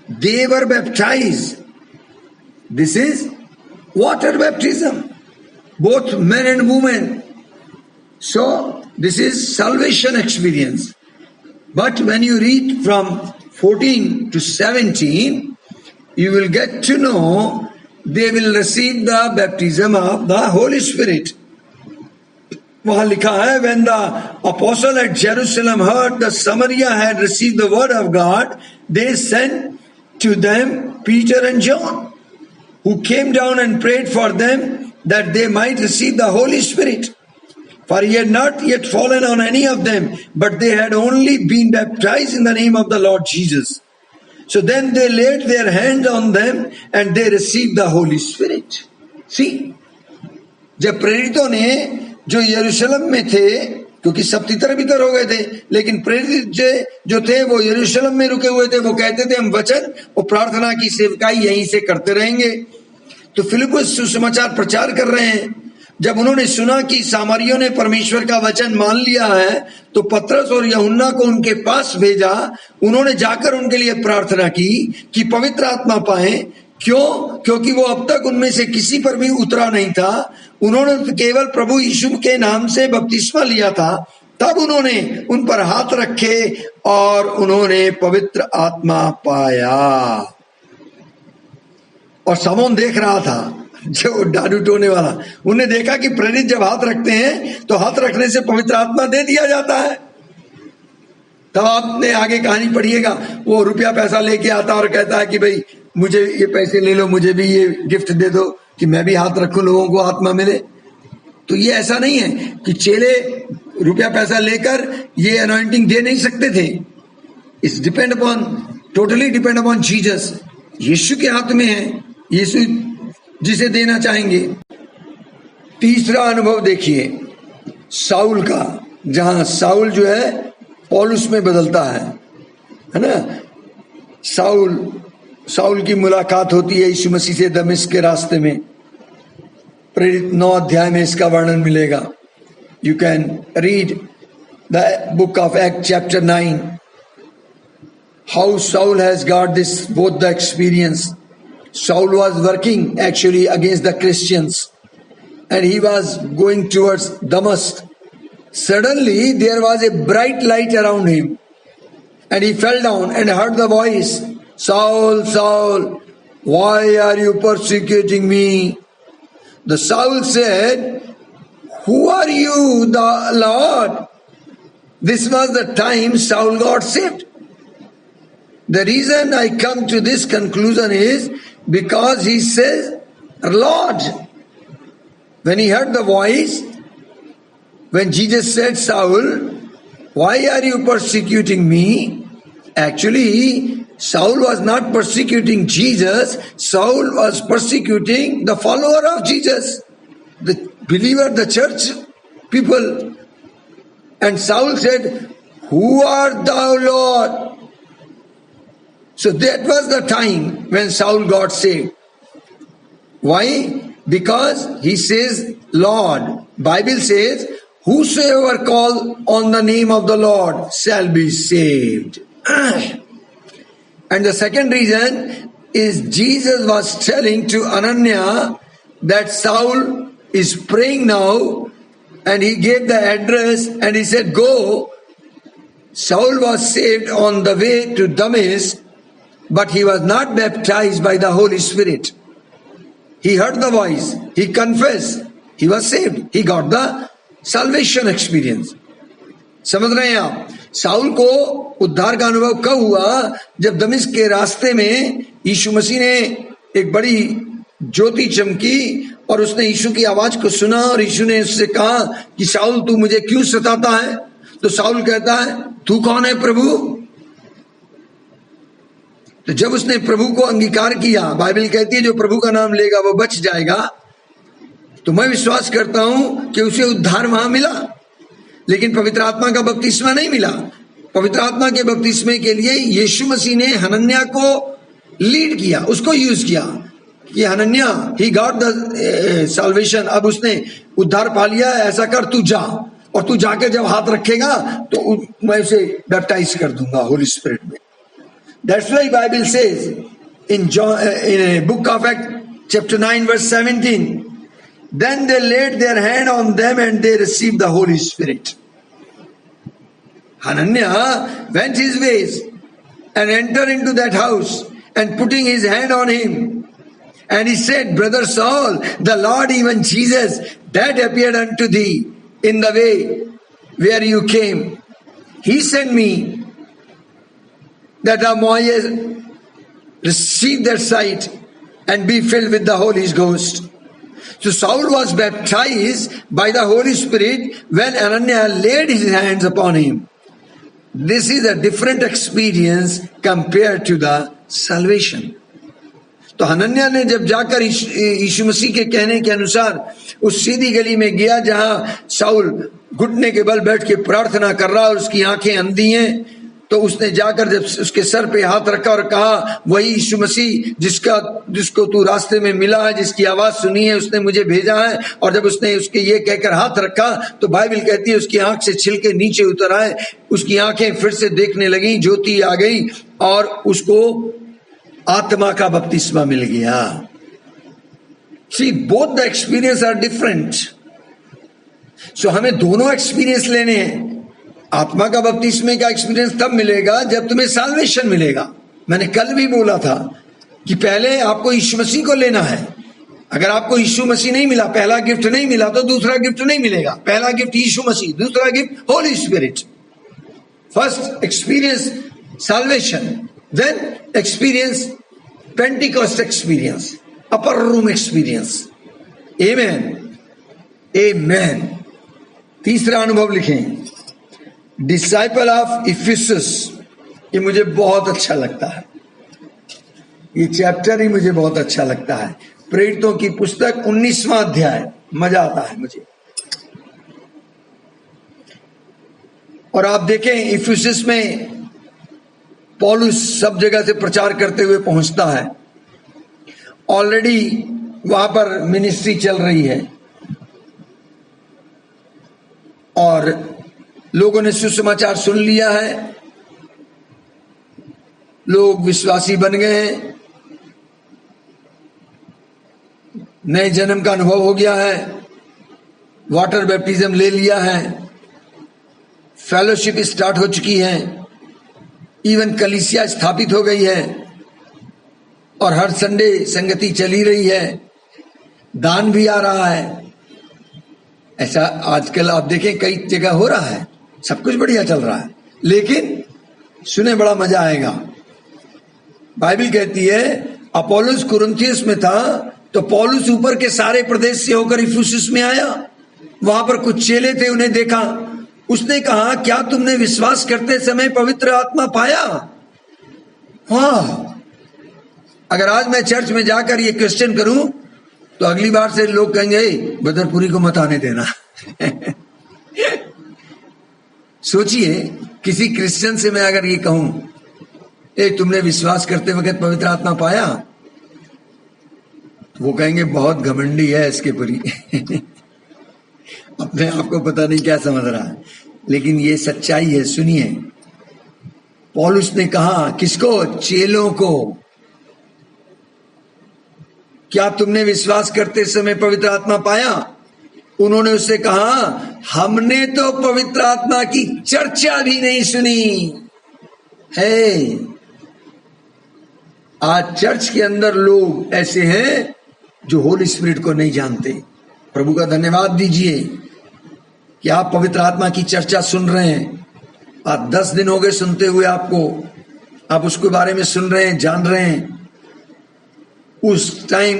they were baptized. This is water baptism. Both men and women. So this is salvation experience. But when you read from 14 to 17, you will get to know they will receive the baptism of the Holy Spirit. वहां लिखा है, when the apostle at Jerusalem heard the Samaria had received the word of God, they sent to them Peter and John, who came down and prayed for them that they might receive the Holy Spirit. For he had not yet fallen on any of them, but they had only been baptized in the name of the Lord Jesus. So then they laid their hands on them and they received the Holy Spirit. See, जब प्रेरितों ने जो यरूशलेम में थे, क्योंकि सब तितर बितर हो गए थे, लेकिन प्रेरित जो थे वो यरूशलेम में रुके हुए थे, वो कहते थे हम वचन और प्रार्थना की सेवकाई यहीं से करते रहेंगे। तो फिलिप्पुस सुसमाचार प्रचार कर रहे हैं। जब उन्होंने सुना कि सामरियों ने परमेश्वर का वचन मान लिया है, तो पतरस और यूहन्ना को उनके पास भेजा। उन्होंने जाकर उनके लिए प्रार्थना की कि पवित्र आत्मा पाए। क्यों? क्योंकि वो अब तक उनमें से किसी पर भी उतरा नहीं था। उन्होंने केवल प्रभु यीशु के नाम से बपतिस्मा लिया था। तब उन्होंने उन पर हाथ रखे और उन्होंने पवित्र आत्मा पाया। और समौन देख रहा था, जो डाडू टोने वाला, उन्हें देखा कि प्रेरित जब हाथ रखते हैं तो हाथ रखने से पवित्र आत्मा दे दिया जाता है। तब आपने आगे कहानी पढ़िएगा, वो रुपया पैसा लेके आता और कहता है कि भाई मुझे ये पैसे ले लो, मुझे भी ये गिफ्ट दे दो कि मैं भी हाथ रखूं, लोगों को आत्मा मिले। तो ये ऐसा नहीं है कि चेले रुपया पैसा लेकर ये अनॉइंटिंग दे नहीं सकते थे। It's depend upon, totally depend upon Jesus. यीशु के हाथ में है, यीशु जिसे देना चाहेंगे। तीसरा अनुभव देखिए साउल का, जहां साउल जो है पौलुस में बदलता है ना। साउल की मुलाकात होती है यीशु मसीह से दमिश्क के रास्ते में। प्रेरित 9 अध्याय में इसका वर्णन मिलेगा। You can read the book of act chapter 9, how Saul has got this both the experience. Saul was working actually against the Christians and he was going towards Damascus. Suddenly there was a bright light around him and he fell down and heard the voice, Saul, Saul, why are you persecuting me? The Saul said, who are you, the Lord? This was the time Saul got saved. The reason I come to this conclusion is because he says, Lord. When he heard the voice, when Jesus said, Saul, why are you persecuting me? Actually, Saul was not persecuting Jesus. Saul was persecuting the follower of Jesus, the believer, the church people. And Saul said, who art thou, Lord? So that was the time when Saul got saved. Why? Because he says, Lord. Bible says, whosoever call on the name of the Lord shall be saved. And the second reason is Jesus was telling to Anania that Saul is praying now, and he gave the address and he said, go. Saul was saved on the way to Damascus, but he was not baptized by the Holy Spirit. He heard the voice, he confessed, he was saved, he got the salvation experience. समझ रहे हैं आप? साउल को उद्धार का अनुभव कब हुआ? जब दमिश्क के रास्ते में यीशु मसीह ने एक बड़ी ज्योति चमकी और उसने यीशु की आवाज को सुना और यीशु ने उससे कहा कि साउल तू मुझे क्यों सताता है? तो साउल कहता है, तू कौन है प्रभु? तो जब उसने प्रभु को अंगीकार किया, बाइबल कहती है जो प्रभु का नाम लेगा वो बच जाएगा। तो मैं विश्वास करता हूं कि उसे उद्धार वहां मिला, लेकिन पवित्र आत्मा का बपतिस्मा नहीं मिला। पवित्र आत्मा के बपतिस्मे के लिए यीशु मसीह ने हनन्या को लीड किया, उसको यूज किया कि Hananya, he got the solvation. अब उसने उद्धार पा लिया, ऐसा कर तू जा, और तू जाके जब हाथ रखेगा तो मैं उसे बैप्टाइज कर दूंगा होली स्पिरिट में। That's why Bible says in book of Acts chapter 9 verse 17, then they laid their hand on them and they received the Holy Spirit. Hananiah went his ways and enter into that house, and putting his hand on him, and he said, Brother Saul, the Lord, even Jesus, that appeared unto thee in the way where you came, he sent me that thou mayest receive that sight and be filled with the Holy Ghost. So Saul was baptized by the Holy Spirit when Ananias laid his hands upon him. This is a different experience compared to the salvation. तो हनन्या ने जब जाकर यीशु मसीह के कहने के अनुसार उस सीधी गली में गया जहां साउल घुटने के बल बैठ के प्रार्थना कर रहा और उसकी आंखें अंधी हैं, तो उसने जाकर जब उसके सर पे हाथ रखा और कहा, वही यीशु मसीह जिसको तू रास्ते में मिला है, जिसकी आवाज सुनी है, उसने मुझे भेजा है। और जब उसने उसके ये कहकर हाथ रखा तो बाइबल कहती है उसकी आंख से छिलके नीचे उतर आए, उसकी आंखें फिर से देखने लगी, ज्योति आ गई और उसको आत्मा का बपतिस्मा मिल गया। See, both the experience are different. So हमें दोनों एक्सपीरियंस लेने हैं। आत्मा का बपतिस्मे का एक्सपीरियंस तब मिलेगा जब तुम्हें साल्वेशन मिलेगा। मैंने कल भी बोला था कि पहले आपको यीशु मसीह को लेना है। अगर आपको यीशु मसीह नहीं मिला, पहला गिफ्ट नहीं मिला, तो दूसरा गिफ्ट नहीं मिलेगा। पहला गिफ्ट यीशु मसीह, दूसरा gift Holi spirit. First experience salvation, then experience Pentecost experience, upper room experience. Amen. Amen. तीसरा अनुभव लिखें, डिसाइपल ऑफ इफिसस। ये मुझे बहुत अच्छा लगता है, ये चैप्टर ही मुझे बहुत अच्छा लगता है। प्रेरितों की पुस्तक 19वां अध्याय, मजा आता है मुझे। और आप देखें इफिसस में पौलुस सब जगह से प्रचार करते हुए पहुंचता है। ऑलरेडी वहां पर मिनिस्ट्री चल रही है और लोगों ने सुसमाचार सुन लिया है, लोग विश्वासी बन गए हैं, नए जन्म का अनुभव हो गया है, वाटर बैप्टिज्म ले लिया है, फेलोशिप स्टार्ट हो चुकी है, इवन कलीसिया स्थापित हो गई है और हर संडे संगति चली रही है, दान भी आ रहा है। ऐसा आजकल आप देखें कई जगह हो रहा है, सब कुछ बढ़िया चल रहा है। लेकिन सुने, बड़ा मजा आएगा। बाइबल कहती है अपोलोस कुरिन्थियस में था तो पौलुस ऊपर के सारे प्रदेश से होकर इफिसुस में आया। वहां पर कुछ चेले थे, उन्हें देखा, उसने कहा, क्या तुमने विश्वास करते समय पवित्र आत्मा पाया? हाँ। अगर आज मैं चर्च में जाकर ये क्वेश्चन करूं तो अगली बार से लोग कहेंगे बदरपुरी को मत आने देना। सोचिए, किसी क्रिश्चियन से मैं अगर ये कहूं, तुमने विश्वास करते वक्त पवित्र आत्मा पाया, तो वो कहेंगे बहुत घमंडी है इसके परी। अपने आप को पता नहीं क्या समझ रहा है, लेकिन ये सच्चाई है। सुनिए, पौलुस ने कहा, किसको? चेलों को, क्या तुमने विश्वास करते समय पवित्र आत्मा पाया? उन्होंने उससे कहा, हमने तो पवित्र आत्मा की चर्चा भी नहीं सुनी है। आज चर्च के अंदर लोग ऐसे हैं जो होली स्पिरिट को नहीं जानते। प्रभु का धन्यवाद दीजिए कि आप पवित्र आत्मा की चर्चा सुन रहे हैं। आप 10 दिन हो गए सुनते हुए, आपको, आप उसके बारे में सुन रहे हैं, जान रहे हैं। उस टाइम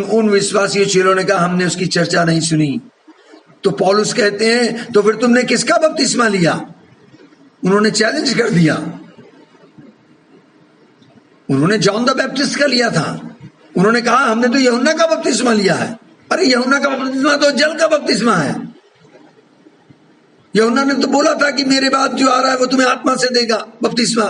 उन विश्वासियों चेलों ने कहा, हमने उसकी चर्चा नहीं सुनी। तो पौलुस कहते हैं, तो फिर तुमने किसका बपतिस्मा लिया? उन्होंने चैलेंज कर दिया। उन्होंने जॉन द बैप्टिस्ट का लिया था। उन्होंने कहा, हमने तो यूहन्ना का बपतिस्मा लिया है। अरे यूहन्ना का बपतिस्मा तो जल का बपतिस्मा है। यूहन्ना ने तो बोला था कि मेरे बाद जो आ रहा है वो तुम्हें आत्मा से देगा बपतिस्मा।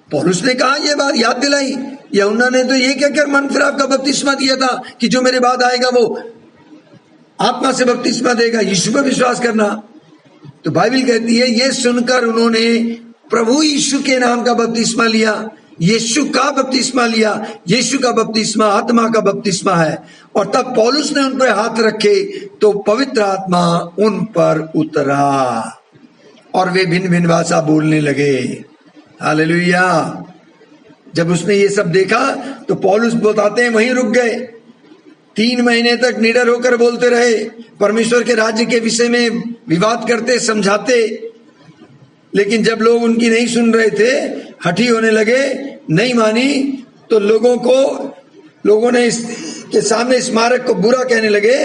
पौलुस ने कहा, ये बात याद दिलाई, यूहन्ना ने तो ये कहकर मन फिराव का बपतिस्मा दिया था कि जो मेरे बाद आएगा वो आत्मा से बपतिस्मा देगा, यीशु पर विश्वास करना। तो बाइबल कहती है, ये सुनकर उन्होंने प्रभु यीशु के नाम का बपतिस्मा लिया, यीशु का बपतिस्मा लिया। यीशु का बपतिस्मा आत्मा का बपतिस्मा है। और तब पौलुस ने उन पर हाथ रखे तो पवित्र आत्मा उन पर उतरा। और वे भिन्न भिन्न भाषा बोलने लगे। हालेलुया। जब उसने ये सब देखा तो पौलुस बताते हैं वहीं रुक गए। 3 महीने तक निडर होकर बोलते रहे, परमेश्वर के राज्य के विषय में विवाद करते, समझाते, लेकिन जब लोग उनकी नहीं सुन रहे थे, हठी होने लगे, नहीं मानी, तो लोगों ने इसके सामने स्मारक को बुरा कहने लगे,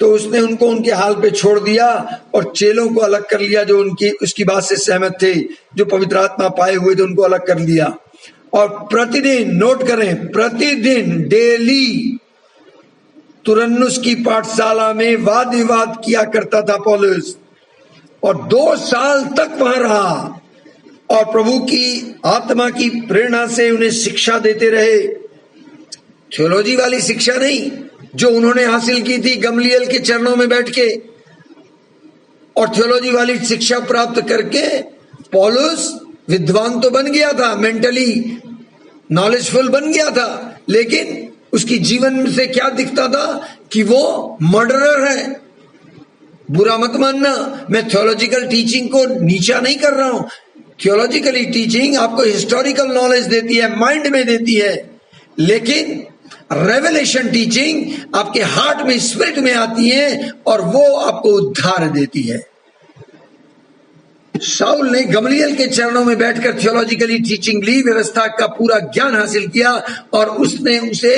तो उसने उनको उनके हाल पे छोड़ दिया और चेलों को अलग कर लिया जो उसकी बात से सहमत थे, जो पवित्र आत्मा पाए हुए थे, उनको अलग कर लिया। और प्रतिदिन, नोट करें, प्रतिदिन डेली तुरन्नुस की पाठशाला में वाद विवाद किया करता था पौलुस, और 2 साल तक वहां रहा और प्रभु की आत्मा की प्रेरणा से उन्हें शिक्षा देते रहे। थियोलॉजी वाली शिक्षा नहीं जो उन्होंने हासिल की थी गमलीएल के चरणों में बैठ के, और थियोलॉजी वाली शिक्षा प्राप्त करके पौलुस विद्वान तो बन गया था, मेंटली नॉलेजफुल बन गया था, लेकिन उसकी जीवन से क्या दिखता था कि वो मर्डरर है। बुरा मत मानना, मैं थियोलॉजिकल टीचिंग को नीचा नहीं कर रहा हूं। थियोलॉजिकली टीचिंग आपको हिस्टोरिकल नॉलेज देती है, माइंड में देती है, लेकिन रेवलेशन टीचिंग आपके हार्ट में, स्पिरिट में आती है और वो आपको उद्धार देती है। शाऊल ने गमलीएल के चरणों में बैठकर थियोलॉजिकली टीचिंग ली, व्यवस्था का पूरा ज्ञान हासिल किया और उसने उसे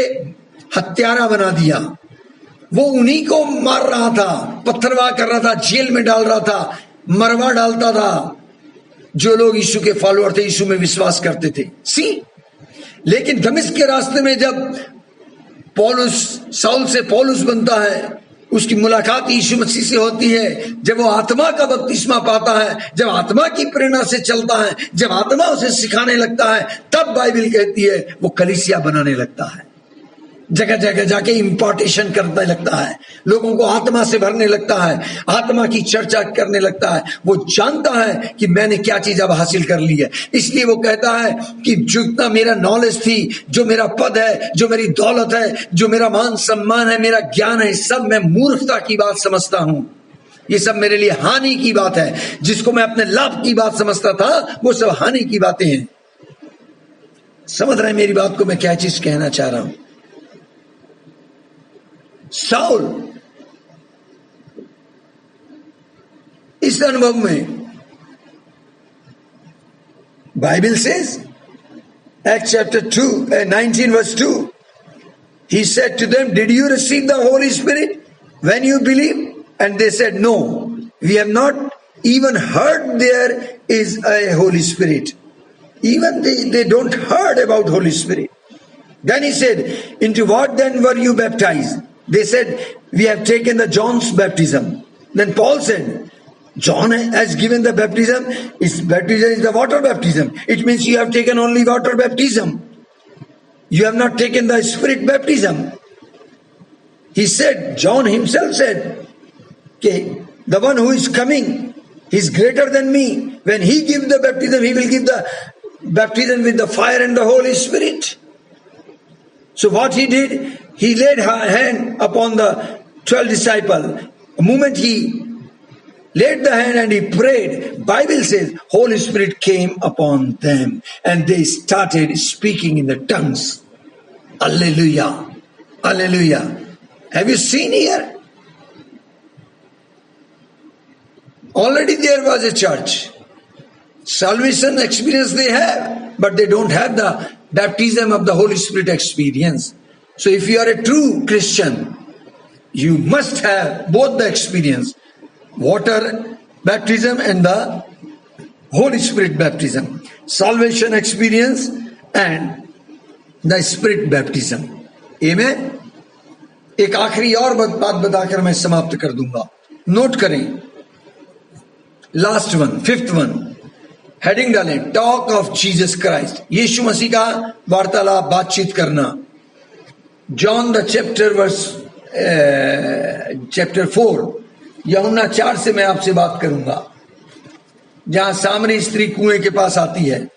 हत्यारा बना दिया। वो उन्हीं को मार रहा था, पत्थरवाह कर रहा था, जेल में डाल रहा था, मरवा डालता था जो लोग यीशु के फॉलोअर थे, यीशु में विश्वास करते थे। लेकिन दमिश्क के रास्ते में जब शाऊल से पौलुस बनता है, उसकी मुलाकात यीशु मसीह से होती है, जब वो आत्मा का बपतिस्मा पाता है, जब आत्मा की प्रेरणा से चलता है, जब आत्मा उसे सिखाने लगता है, तब बाइबल कहती है वो कलीसिया बनाने लगता है, जगह जगह जाके इम्पार्टेशन करने लगता है, लोगों को आत्मा से भरने लगता है, आत्मा की चर्चा करने लगता है। वो जानता है कि मैंने क्या चीज अब हासिल कर ली है, इसलिए वो कहता है कि जितना मेरा नॉलेज थी, जो मेरा पद है, जो मेरी दौलत है, जो मेरा मान सम्मान है, मेरा ज्ञान है, सब मैं मूर्खता की बात समझता हूं। ये सब मेरे लिए हानि की बात है। जिसको मैं अपने लाभ की बात समझता था, वो सब हानि की बातें हैं। समझ रहे हैं मेरी बात को, मैं क्या चीज कहना चाह रहा हूं? शाऊल इस अनुभव में, Bible says Acts chapter 2 19 verse 2, he said to them, did you receive the Holy Spirit when you believed? And they said, no, we have not even heard there is a Holy Spirit. Even they don't heard about Holy Spirit. Then he said, into what then were you baptized? They said, we have taken the John's baptism. Then Paul said, John has given the baptism. His baptism is the water baptism. It means you have taken only water baptism. You have not taken the Spirit baptism. He said, John himself said, okay, the one who is coming, he is greater than me. When he gives the baptism, he will give the baptism with the fire and the Holy Spirit. So what he did, he laid a hand upon the 12 disciples. The moment he laid the hand and he prayed, Bible says Holy Spirit came upon them and they started speaking in the tongues. Hallelujah. Hallelujah. Have you seen here? Already there was a church. Salvation experience they have, but they don't have the baptism of the Holy Spirit experience. So if you are a true Christian, you must have both the experience, water baptism and the Holy Spirit baptism, salvation experience and the Spirit baptism. Amen. एक आखिरी और बात बताकर मैं समाप्त कर दूंगा. नोट करें, last one, 5th one, heading डालें, टॉक ऑफ जीसस क्राइस्ट. यीशु मसीह का वार्तालाप, बातचीत करना. जॉन द चैप्टर 4, यूहन्ना 4 से मैं आपसे बात करूंगा, जहां सामरी स्त्री कुएं के पास आती है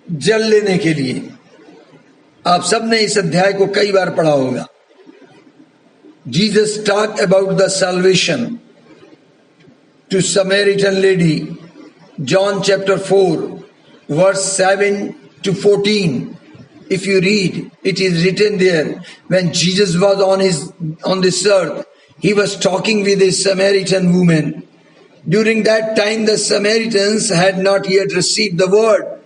जल लेने के लिए. आप सबने इस अध्याय को कई बार पढ़ा होगा. Jesus talked about the salvation to Samaritan lady John chapter 4, verse 7 to 14. If you read, it is written there, when Jesus was on this earth, he was talking with a Samaritan woman. During that time, the Samaritans had not yet received the word.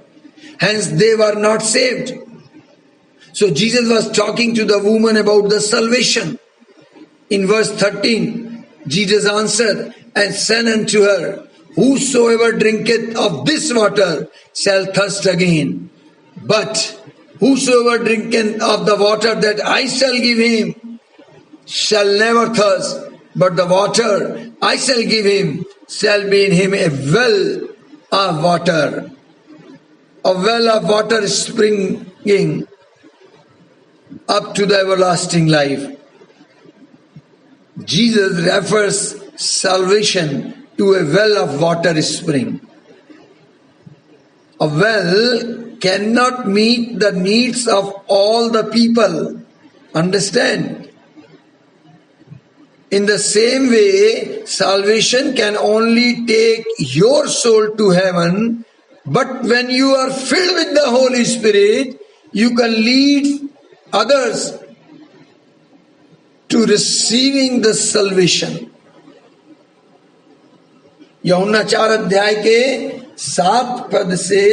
Hence, they were not saved. So Jesus was talking to the woman about the salvation. In verse 13, Jesus answered and said unto her, whosoever drinketh of this water shall thirst again. But whosoever drinketh of the water that I shall give him shall never thirst. But the water I shall give him shall be in him a well of water. A well of water springing up to the everlasting life. Jesus refers salvation to a well of water spring. A well cannot meet the needs of all the people. Understand? In the same way, salvation can only take your soul to heaven, but when you are filled with the Holy Spirit, you can lead others to receiving the salvation. यूहन्ना 4 अध्याय के 7 पद से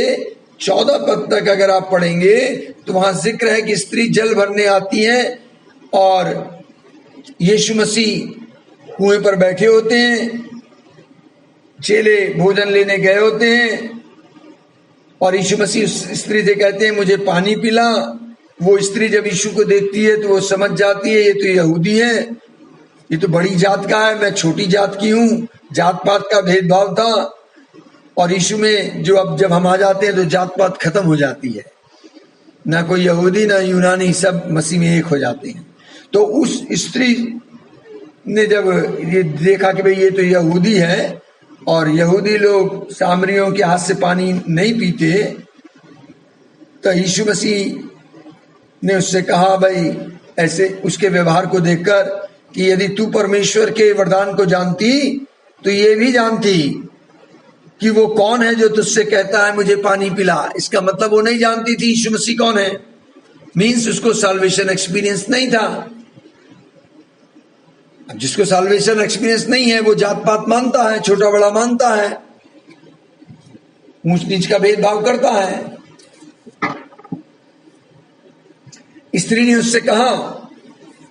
14 पद तक अगर आप पढ़ेंगे तो वहां जिक्र है कि स्त्री जल भरने आती है और यीशु मसीह कुएं पर बैठे होते हैं, चेले भोजन लेने गए होते हैं और यीशु मसीह उस स्त्री से कहते हैं मुझे पानी पिला। वो स्त्री जब यीशु को देखती है तो वो समझ जाती है ये तो यहूदी है, ये तो बड़ी जात का है, मैं छोटी जात की हूँ। जात पात का भेदभाव था और यीशु में जो अब जब हम आ जाते हैं तो जात पात खत्म हो जाती है, ना कोई यहूदी ना यूनानी, सब मसीह में एक हो जाते हैं। तो उस स्त्री ने जब ये देखा कि भाई ये तो यहूदी है और यहूदी लोग सामरियों के हाथ से पानी नहीं पीते, तो यीशु मसीह ने उससे कहा भाई ऐसे उसके व्यवहार को देखकर कि यदि तू परमेश्वर के वरदान को जानती तो ये भी जानती कि वो कौन है जो तुझसे कहता है मुझे पानी पिला। इसका मतलब वो नहीं जानती थी यीशु मसीह कौन है, मीन्स उसको साल्वेशन एक्सपीरियंस नहीं था। अब जिसको साल्वेशन एक्सपीरियंस नहीं है वो जात पात मानता है, छोटा बड़ा मानता है, ऊंच नीच का भेदभाव करता है। स्त्री ने उससे कहा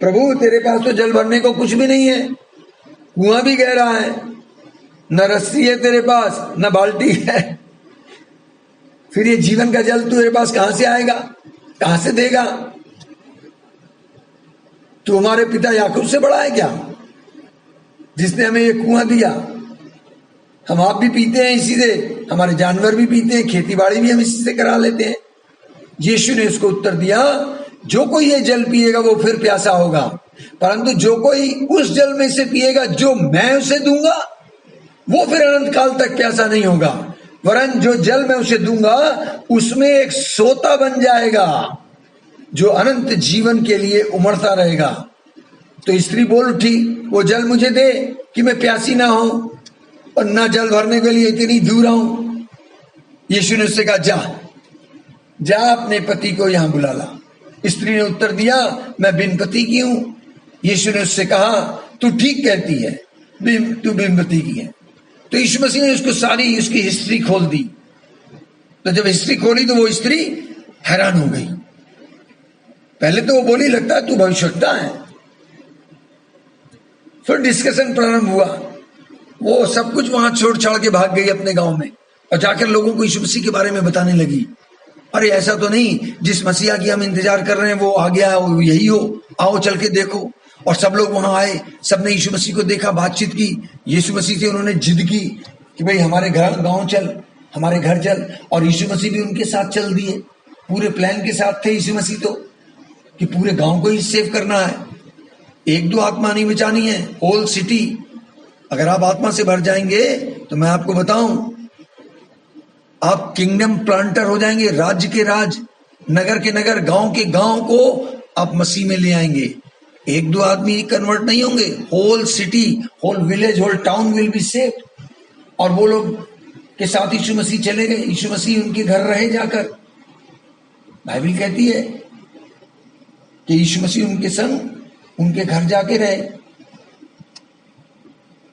प्रभु तेरे पास तो जल भरने को कुछ भी नहीं है, कुआं भी गहरा है, न रस्सी है तेरे पास न बाल्टी है, फिर ये जीवन का जल तेरे पास कहां से आएगा, कहां से देगा? तू हमारे पिता याकूब से बड़ा है क्या जिसने हमें ये कुआं दिया? हम आप भी पीते हैं इसी से, हमारे जानवर भी पीते हैं, खेती बाड़ी भी हम इसी से करा लेते हैं। यीशु ने उसको उत्तर दिया जो कोई ये जल पिएगा वो फिर प्यासा होगा, परंतु जो कोई उस जल में से पिएगा जो मैं उसे दूंगा वो फिर अनंत काल तक प्यासा नहीं होगा, वरन जो जल मैं उसे दूंगा उसमें एक सोता बन जाएगा जो अनंत जीवन के लिए उमड़ता रहेगा। तो स्त्री बोल उठी वो जल मुझे दे कि मैं प्यासी ना हो और ना जल भरने के लिए इतनी दूर आऊं। यीशु ने उससे कहा जा अपने पति को यहां बुला ला। स्त्री ने उत्तर दिया मैं बिन पति की हूं। यीशु ने उससे कहा तू ठीक कहती है, तू बिन पति की है। तो यीशु मसीह ने उसको सारी उसकी हिस्ट्री खोल दी। तो जब हिस्ट्री खोली तो वो स्त्री हैरान हो गई। पहले तो वो बोली लगता है तू भविष्यवक्ता है। फिर डिस्कशन प्रारंभ हुआ, वो सब कुछ वहां छोड़ छाड़ के भाग गई अपने गांव में और जाकर लोगों को यीशु मसीह के बारे में बताने लगी। अरे ऐसा तो नहीं, जिस मसीहा की हम इंतजार कर रहे हैं वो आ गया है, वो यही हो, आओ चल के देखो। और सब लोग वहां आए, सबने यीशु मसीह को देखा, बातचीत की। यीशु मसीह से उन्होंने जिद की कि भाई हमारे घर गांव चल, हमारे घर चल। और यीशु मसीह भी उनके साथ चल दिए, पूरे प्लान के साथ थे यीशु मसीह तो कि पूरे गांव को ही सेव करना है, एक दो आत्मा नहीं बचानी है, होल सिटी। अगर आप आत्मा से भर जाएंगे तो मैं आपको बताऊं आप किंगडम प्लांटर हो जाएंगे, राज्य के राज, नगर के नगर, गांव के गांव को आप मसीह में ले आएंगे। एक दो आदमी कन्वर्ट नहीं होंगे, whole city, whole village, whole town will be saved. और वो लोग के साथ यीशु मसीह चले गए, यीशु मसीह उनके घर रहे जाकर। बाइबल कहती है कि यीशु मसीह उनके संग उनके घर जाके रहे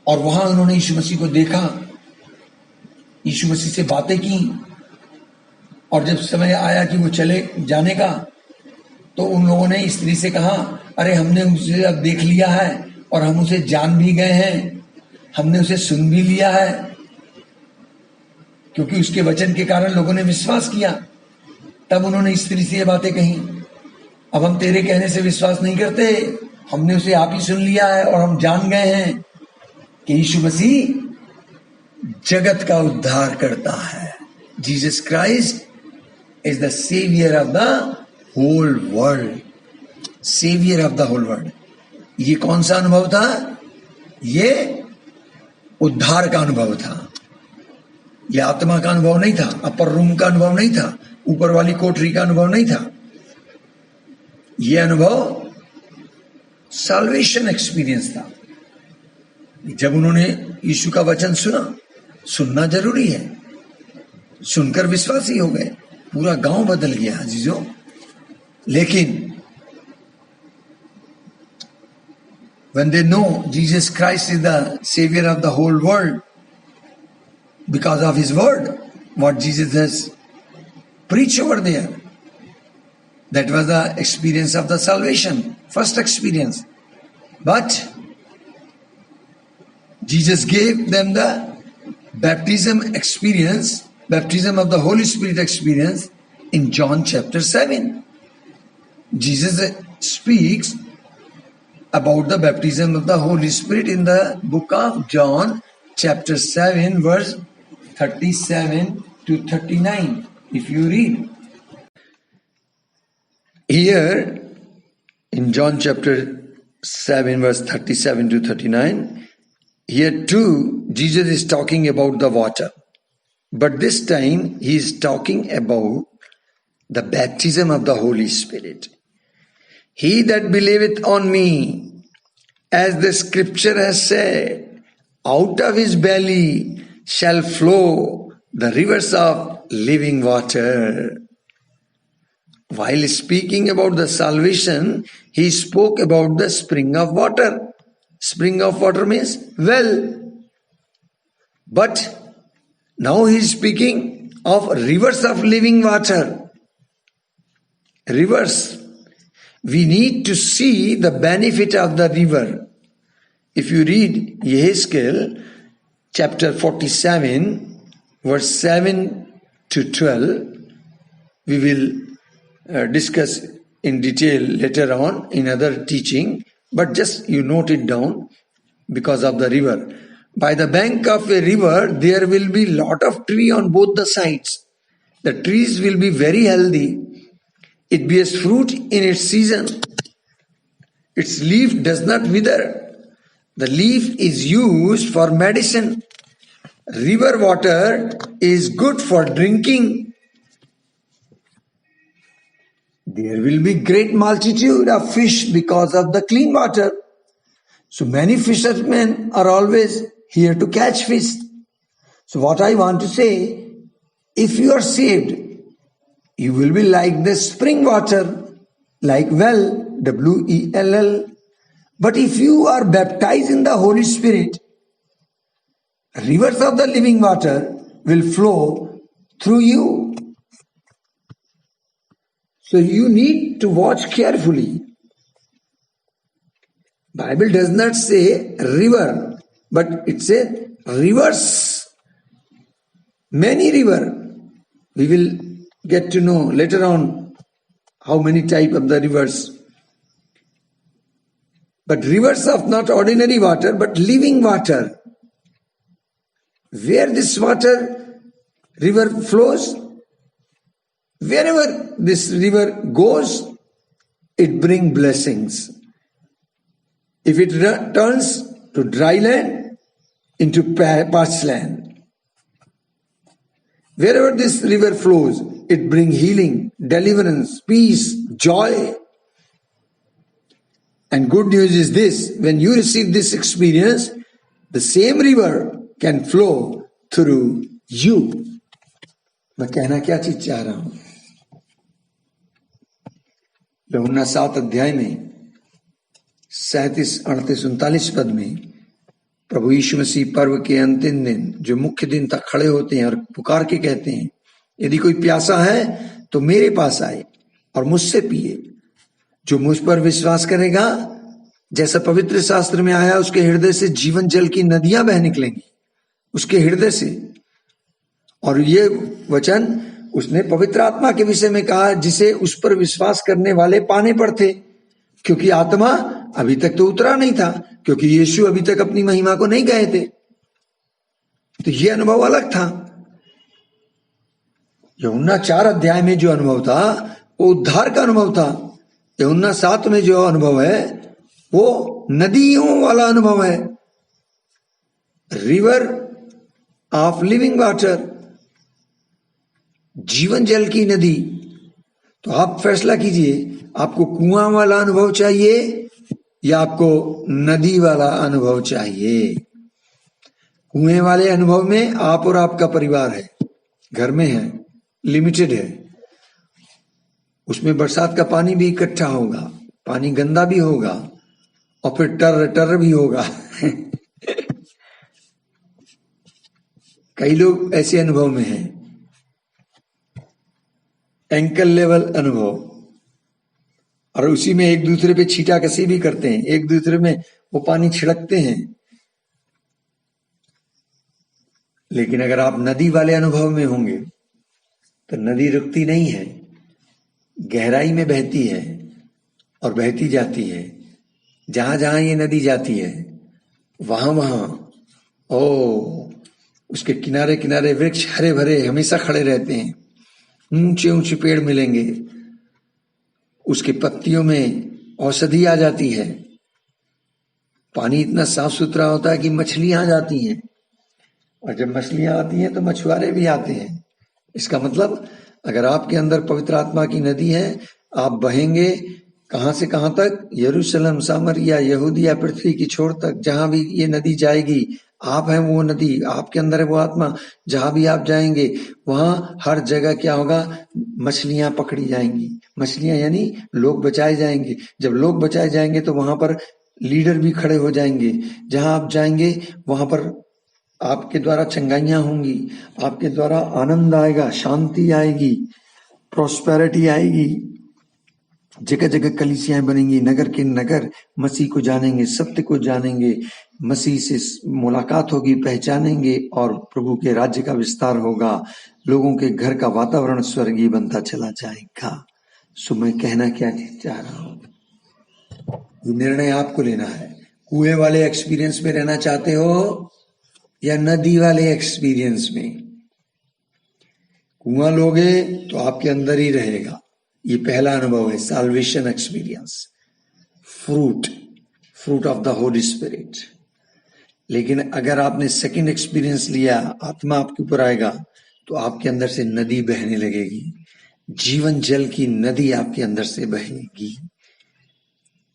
और वहां उन्होंने यीशु मसीह को देखा, यीशु मसीह से बातें की। और जब समय आया कि वो चले जाने का, तो उन लोगों ने स्त्री से कहा, अरे हमने उसे अब देख लिया है और हम उसे जान भी गए हैं, हमने उसे सुन भी लिया है, क्योंकि उसके वचन के कारण लोगों ने विश्वास किया। तब उन्होंने स्त्री से ये बातें कही, अब हम तेरे कहने से विश्वास नहीं करते, हमने उसे आप ही सुन लिया है और हम जान गए हैं कि यीशु मसीह जगत का उद्धार करता है। Jesus Christ is the saviour of the whole world, saviour of the whole world. ये कौन सा अनुभव था? ये उद्धार का अनुभव था। यह आत्मा का अनुभव नहीं था, अपर रूम का अनुभव नहीं था, ऊपर वाली कोठरी का अनुभव नहीं था। यह अनुभव साल्वेशन एक्सपीरियंस था। जब उन्होंने यीशु का वचन सुना, सुनना जरूरी है, सुनकर विश्वासी हो गए, पूरा गांव बदल गया अजीजों। लेकिन when they know Jesus Christ is the savior of the whole world because of his word, what Jesus has preached over there, that was the experience of the salvation, first experience. But Jesus gave them the baptism experience, baptism of the Holy Spirit experience in John chapter 7. Jesus speaks about the baptism of the Holy Spirit in the book of John chapter 7 verse 37 to 39. If you read here in John chapter 7 verse 37 to 39, here too Jesus is talking about the water, but this time he is talking about the baptism of the Holy Spirit. He that believeth on me, as the scripture has said, out of his belly shall flow the rivers of living water. While speaking about the salvation, he spoke about the spring of water. Spring of water means well. But now he is speaking of rivers of living water. Rivers. We need to see the benefit of the river. If you read Yehezkel chapter 47 verse 7 to 12, we will discuss in detail later on in other teaching, but just you note it down because of the river. By the bank of a river there will be lot of tree on both the sides. The trees will be very healthy. It bears fruit in its season. Its leaf does not wither. The leaf is used for medicine. River water is good for drinking. There will be great multitude of fish because of the clean water. So many fishermen are always here to catch fish. So what I want to say, if you are saved, you will be like the spring water, like well, W-E-L-L. But if you are baptized in the Holy Spirit, rivers of the living water will flow through you. So you need to watch carefully. Bible does not say river, but it says rivers. Many river. We will get to know later on how many type of the rivers. But rivers of not ordinary water, but living water. Where this water, river flows, wherever this river goes, it brings blessings. If it turns to dry land, into parched land. Wherever this river flows, it brings healing, deliverance, peace, joy. And good news is this, when you receive this experience, the same river can flow through you, मैं कहना क्या चीज चाह रहा हूं, यूहन्ना 7 अध्याय में 37, 38, 39 पद में प्रभु यीशु मसीह पर्व के अंतिम दिन, जो मुख्य दिन तक खड़े होते हैं और पुकार के कहते हैं, यदि कोई प्यासा है तो मेरे पास आए और मुझसे पिए। जो मुझ पर विश्वास करेगा, जैसा पवित्र शास्त्र में आया, उसके हृदय से जीवन जल की नदियां बह निकलेंगी, उसके हृदय से। और ये वचन उसने पवित्र आत्मा के विषय में कहा, जिसे उस पर विश्वास करने वाले पाने पर थे, क्योंकि आत्मा अभी तक तो उतरा नहीं था, क्योंकि यीशु अभी तक अपनी महिमा को नहीं गए थे। तो ये अनुभव अलग था। यूहन्ना 4 अध्याय में जो अनुभव था वो उद्धार का अनुभव था। यूहन्ना 7 में जो अनुभव है वो नदियों वाला अनुभव है, रिवर ऑफ लिविंग वाटर, जीवन जल की नदी। तो आप फैसला कीजिए, आपको कुआं वाला अनुभव चाहिए या आपको नदी वाला अनुभव चाहिए। कुएं वाले अनुभव में आप और आपका परिवार है, घर में है, लिमिटेड है, उसमें बरसात का पानी भी इकट्ठा होगा, पानी गंदा भी होगा और फिर टर टर भी होगा। कई लोग ऐसे अनुभव में हैं, एंकल लेवल अनुभव, और उसी में एक दूसरे पे छीटा कसी भी करते हैं, एक दूसरे में वो पानी छिड़कते हैं। लेकिन अगर आप नदी वाले अनुभव में होंगे तो नदी रुकती नहीं है, गहराई में बहती है और बहती जाती है। जहां जहां ये नदी जाती है वहां वहां उसके किनारे किनारे वृक्ष हरे भरे हमेशा खड़े रहते हैं, ऊंचे ऊंचे पेड़ मिलेंगे, उसके पत्तियों में औषधि आ जाती है, पानी इतना साफ सुथरा होता है कि मछलियां आ जाती हैं, और जब मछलियां आती हैं तो मछुआरे भी आते हैं। इसका मतलब अगर आपके अंदर पवित्र आत्मा की नदी है, आप बहेंगे कहां से कहां तक, यरूशलेम, सामरिया, यहूदिया, पृथ्वी की छोर तक, जहां भी ये नदी जाएगी आप हैं वो नदी, आपके अंदर है वो आत्मा। जहां भी आप जाएंगे वहां हर जगह क्या होगा, मछलियां पकड़ी जाएंगी। मछलियां यानी लोग बचाए जाएंगे। जब लोग बचाए जाएंगे तो वहां पर लीडर भी खड़े हो जाएंगे। जहां आप जाएंगे वहां पर आपके द्वारा चंगाइयां होंगी, आपके द्वारा आनंद आएगा, शांति आएगी, प्रोस्पेरिटी आएगी। जगह जगह कलीसियाएं बनेंगी, नगर के नगर मसीह को जानेंगे, सत्य को जानेंगे, मसीह से मुलाकात होगी, पहचानेंगे, और प्रभु के राज्य का विस्तार होगा। लोगों के घर का वातावरण स्वर्गीय बनता चला जाएगा। सो मैं कहना क्या चाह रहा हूं, ये निर्णय आपको लेना है। कुएं वाले एक्सपीरियंस में रहना चाहते हो या नदी वाले एक्सपीरियंस में? कुआं लोगे तो आपके अंदर ही रहेगा। ये पहला अनुभव है, salvation experience, fruit of the Holy Spirit. लेकिन अगर आपने सेकंड एक्सपीरियंस लिया, आत्मा आपके ऊपर आएगा, तो आपके अंदर से नदी बहने लगेगी, जीवन जल की नदी आपके अंदर से बहेगी।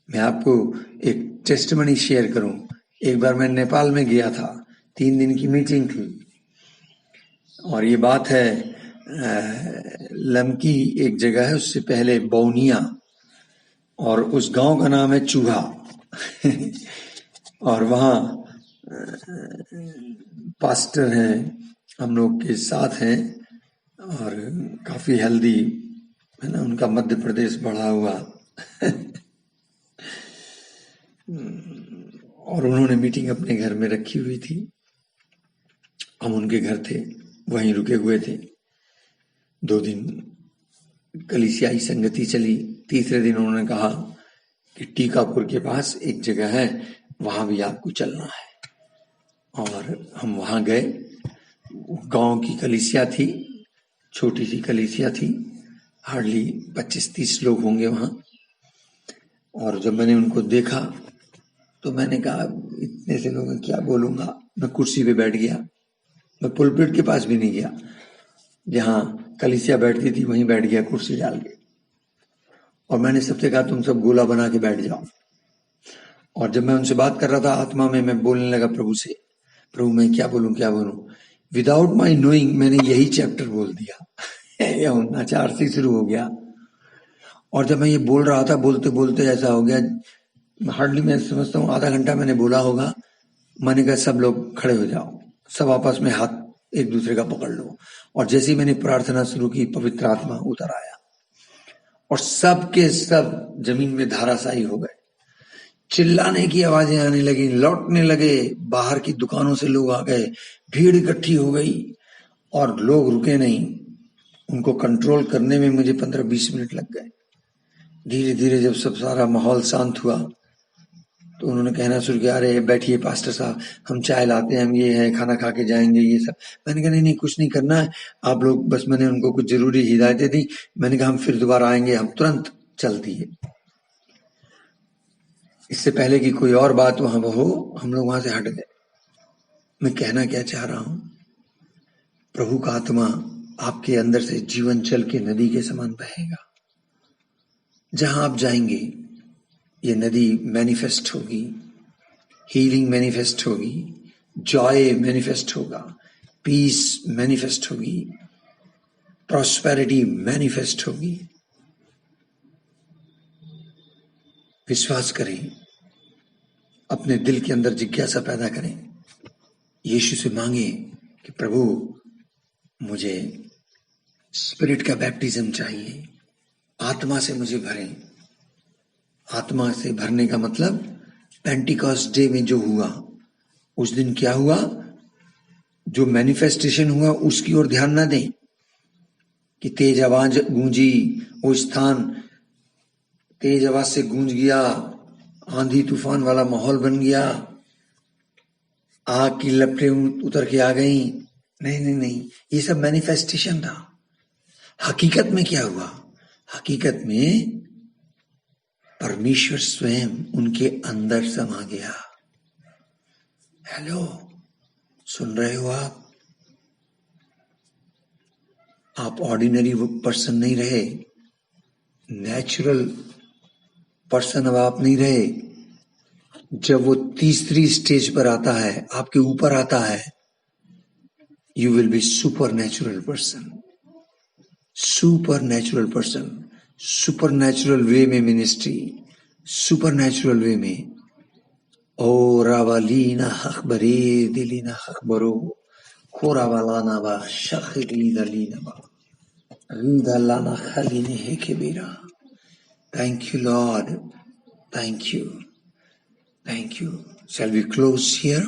मैं आपको एक टेस्टिमनी शेयर करूं। एक बार मैं नेपाल में गया था, 3 दिन की मीटिंग थी, और ये बात है लमकी एक जगह है, उससे पहले बौनिया, और उस गांव का नाम है चूहा। और वहाँ पास्टर हैं, हम लोग के साथ हैं, और काफी हेल्दी है ना, उनका मध्य प्रदेश बढ़ा हुआ। और उन्होंने मीटिंग अपने घर में रखी हुई थी, हम उनके घर थे, वहीं रुके हुए थे। 2 दिन कलीसियाई संगति चली। तीसरे दिन उन्होंने कहा कि टीकापुर के पास एक जगह है, वहां भी आपको चलना है। और हम वहां गए। गांव की कलीसिया थी, छोटी सी कलीसिया थी, हार्डली 25-30 लोग होंगे वहां। और जब मैंने उनको देखा तो मैंने कहा इतने से लोग क्या बोलूंगा। मैं कुर्सी पे बैठ गया, मैं पुलपिट के पास भी नहीं गया, जहां कलीसिया बैठती थी वहीं बैठ गया कुर्सी डाल के। और मैंने सबसे कहा तुम सब गोला बना के बैठ जाओ। और जब मैं उनसे बात कर रहा था आत्मा में, मैं बोलने लगा प्रभु से, प्रभु मैं क्या बोलूं क्या बोलूं। विदाउट माई नोइंग मैंने यही चैप्टर बोल दिया। यमुना 4 से शुरू हो गया, और जब मैं ये बोल रहा था, बोलते बोलते ऐसा हो गया, हार्डली मैं समझता हूँ आधा घंटा मैंने बोला होगा। मैंने कहा सब लोग खड़े हो जाओ, सब आपस में हाथ एक दूसरे का पकड़ लो, और जैसे ही मैंने प्रार्थना शुरू की, पवित्र आत्मा उतर आया और सब के सब जमीन में धाराशायी हो गए। चिल्लाने की आवाजें आने लगी, लौटने लगे, बाहर की दुकानों से लोग आ गए, भीड़ इकट्ठी हो गई और लोग रुके नहीं। उनको कंट्रोल करने में मुझे 15-20 मिनट लग गए। धीरे धीरे जब सब सारा माहौल शांत हुआ तो उन्होंने कहना शुरू किया, अरे बैठिए पास्टर साहब, हम चाय लाते हैं, हम ये है, खाना खा के जाएंगे, ये सब। मैंने कहा नहीं, कुछ नहीं करना है आप लोग, बस मैंने उनको कुछ जरूरी हिदायतें दी। मैंने कहा हम फिर दोबारा आएंगे, हम तुरंत चल दिए। इससे पहले कि कोई और बात वहां हो, हम लोग वहां से हट गए। मैं कहना क्या चाह रहा हूं, प्रभु का आत्मा आपके अंदर से जीवन जल के नदी के समान बहेगा। जहां आप जाएंगे ये नदी मैनिफेस्ट होगी, हीलिंग मैनिफेस्ट होगी, जॉय मैनिफेस्ट होगा, पीस मैनिफेस्ट होगी, प्रॉस्पेरिटी मैनिफेस्ट होगी। विश्वास करें, अपने दिल के अंदर जिज्ञासा पैदा करें, यीशु से मांगे कि प्रभु मुझे स्पिरिट का बैप्टिज्म चाहिए, आत्मा से मुझे भरें। आत्मा से भरने का मतलब पेंटिकॉस्ट डे में जो हुआ, उस दिन क्या हुआ, जो मैनिफेस्टेशन हुआ उसकी ओर ध्यान ना दें कि तेज आवाज गूंजी, वो स्थान तेज आवाज से गूंज गया, आंधी तूफान वाला माहौल बन गया, आग की लपटें उतर के आ गई। नहीं नहीं नहीं, ये सब मैनिफेस्टेशन था। हकीकत में क्या हुआ, हकीकत में परमेश्वर स्वयं उनके अंदर समा गया। हेलो, सुन रहे हो आप ऑर्डिनरी पर्सन नहीं रहे, नेचुरल पर्सन अब आप नहीं रहे। जब वो तीसरी स्टेज पर आता है, आपके ऊपर आता है, you will be super natural person. Super natural person, super natural way में मिनिस्ट्री, सुपर नेचुरल वे में। ओ रावालीना हकबरे दिलीना हकबरो खोरावालाना बा शखली दलीना बा रीदालाना खलीने है केबीरा। Thank you Lord, thank you, thank you. Shall we close here?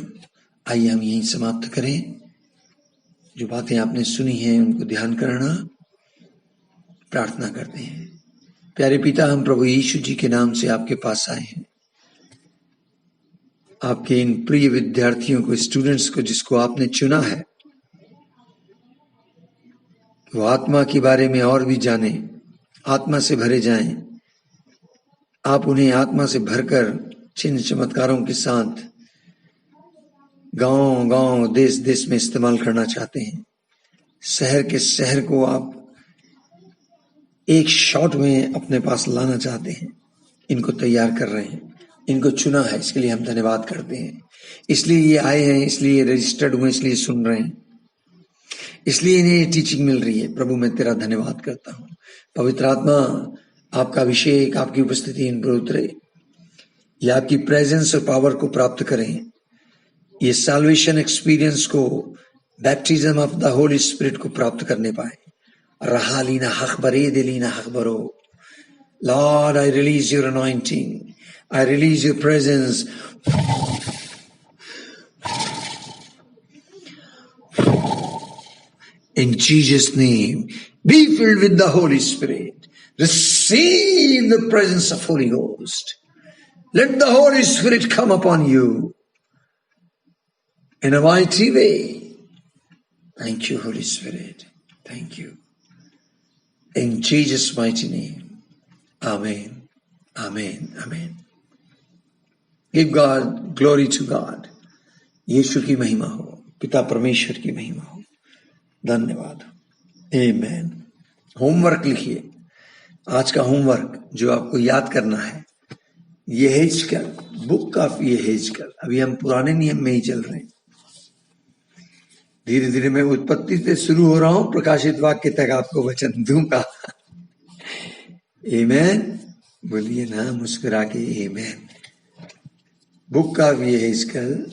आइए हम यहीं समाप्त करें। जो बातें आपने सुनी हैं उनको ध्यान करना। प्रार्थना करते हैं। प्यारे पिता, हम प्रभु यीशु जी के नाम से आपके पास आए हैं। आपके इन प्रिय विद्यार्थियों को, स्टूडेंट्स को, जिसको आपने चुना है, वो आत्मा के बारे में और भी जाने, आत्मा से भरे जाएं। आप उन्हें आत्मा से भरकर चिन्ह चमत्कारों के साथ गांव गांव, देश देश में इस्तेमाल करना चाहते हैं। शहर के शहर को आप एक शॉट में अपने पास लाना चाहते हैं। इनको तैयार कर रहे हैं, इनको चुना है, इसके लिए हम धन्यवाद करते हैं। इसलिए ये आए हैं, इसलिए रजिस्टर्ड हुए, इसलिए सुन रहे हैं, इसलिए इन्हें टीचिंग मिल रही है। प्रभु मैं तेरा धन्यवाद करता हूँ। पवित्र आत्मा, आपका अभिषेक, आपकी उपस्थिति इन पर उतरे, ये आपकी प्रेजेंस और पावर को प्राप्त करें। ये साल्वेशन एक्सपीरियंस को, baptism of the Holy Spirit को प्राप्त करने पाए। रहालीना हकबरे दिलीना हकबरो। Lord, I release your anointing, I release your presence. In Jesus' name, be filled with the Holy Spirit. Receive the presence of Holy Ghost. Let the Holy Spirit come upon you in a mighty way. Thank you, Holy Spirit. Thank you. In Jesus' mighty name. Amen. Amen. Amen. Give God glory to God. यीशु की महिमा हो, पिता परमेश्वर की महिमा हो। धन्यवाद। आमेन। होमवर्क लिखिए। आज का होमवर्क जो आपको याद करना है, यहेजकेल, बुक ऑफ यहेजकेल। अभी हम पुराने नियम में ही चल रहे हैं। धीरे धीरे मैं उत्पत्ति से शुरू हो रहा हूं, प्रकाशित वाक्य तक आपको वचन दूंगा। आमेन, बोलिए ना मुस्कुरा के आमेन। बुक ऑफ यहेजकेल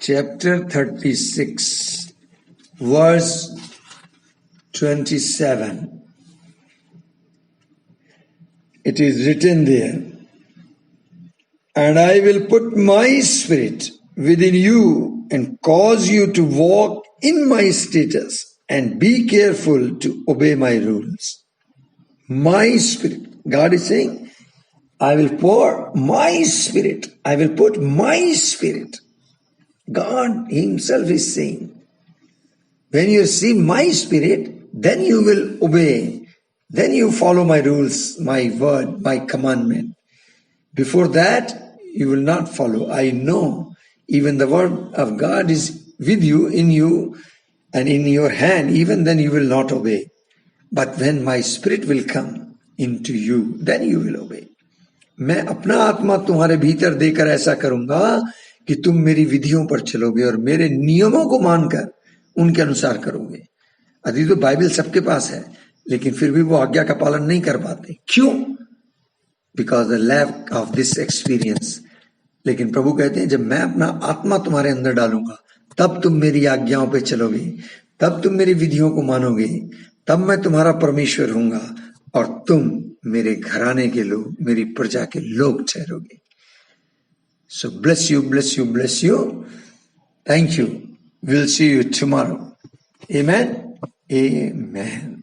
chapter 36 verse 27, it is written there, and I will put my spirit within you and cause you to walk in my statutes and be careful to obey my rules. My spirit, God is saying, I will pour my spirit, I will put my spirit. God himself is saying, when you receive my spirit, then you will obey. Then you follow my rules, my word, my commandment. Before that, you will not follow. I know even the word of God is with you, in you, and in your hand. Even then you will not obey. But when my spirit will come into you, then you will obey. मैं अपना आत्मा तुम्हारे भीतर देकर ऐसा करूंगा कि तुम मेरी विधियों पर चलोगे और मेरे नियमों को मानकर उनके अनुसार करोगे। अभी तो बाइबल सबके पास है, लेकिन फिर भी वो आज्ञा का पालन नहीं कर पाते। क्यों? Because the lack of this experience. लेकिन प्रभु कहते हैं, जब मैं अपना आत्मा तुम्हारे अंदर डालूंगा, तब तुम मेरी आज्ञाओं पे चलोगे, तब तुम मेरी विधियों को मानोगे, तब मैं तुम्हारा परमेश्वर हूंगा और तुम मेरे घराने के लोग, मेरी प्रजा के लोग ठहरोगे। So bless you, bless you, bless you. Thank you. Will see you tomorrow. आमेन, आमेन।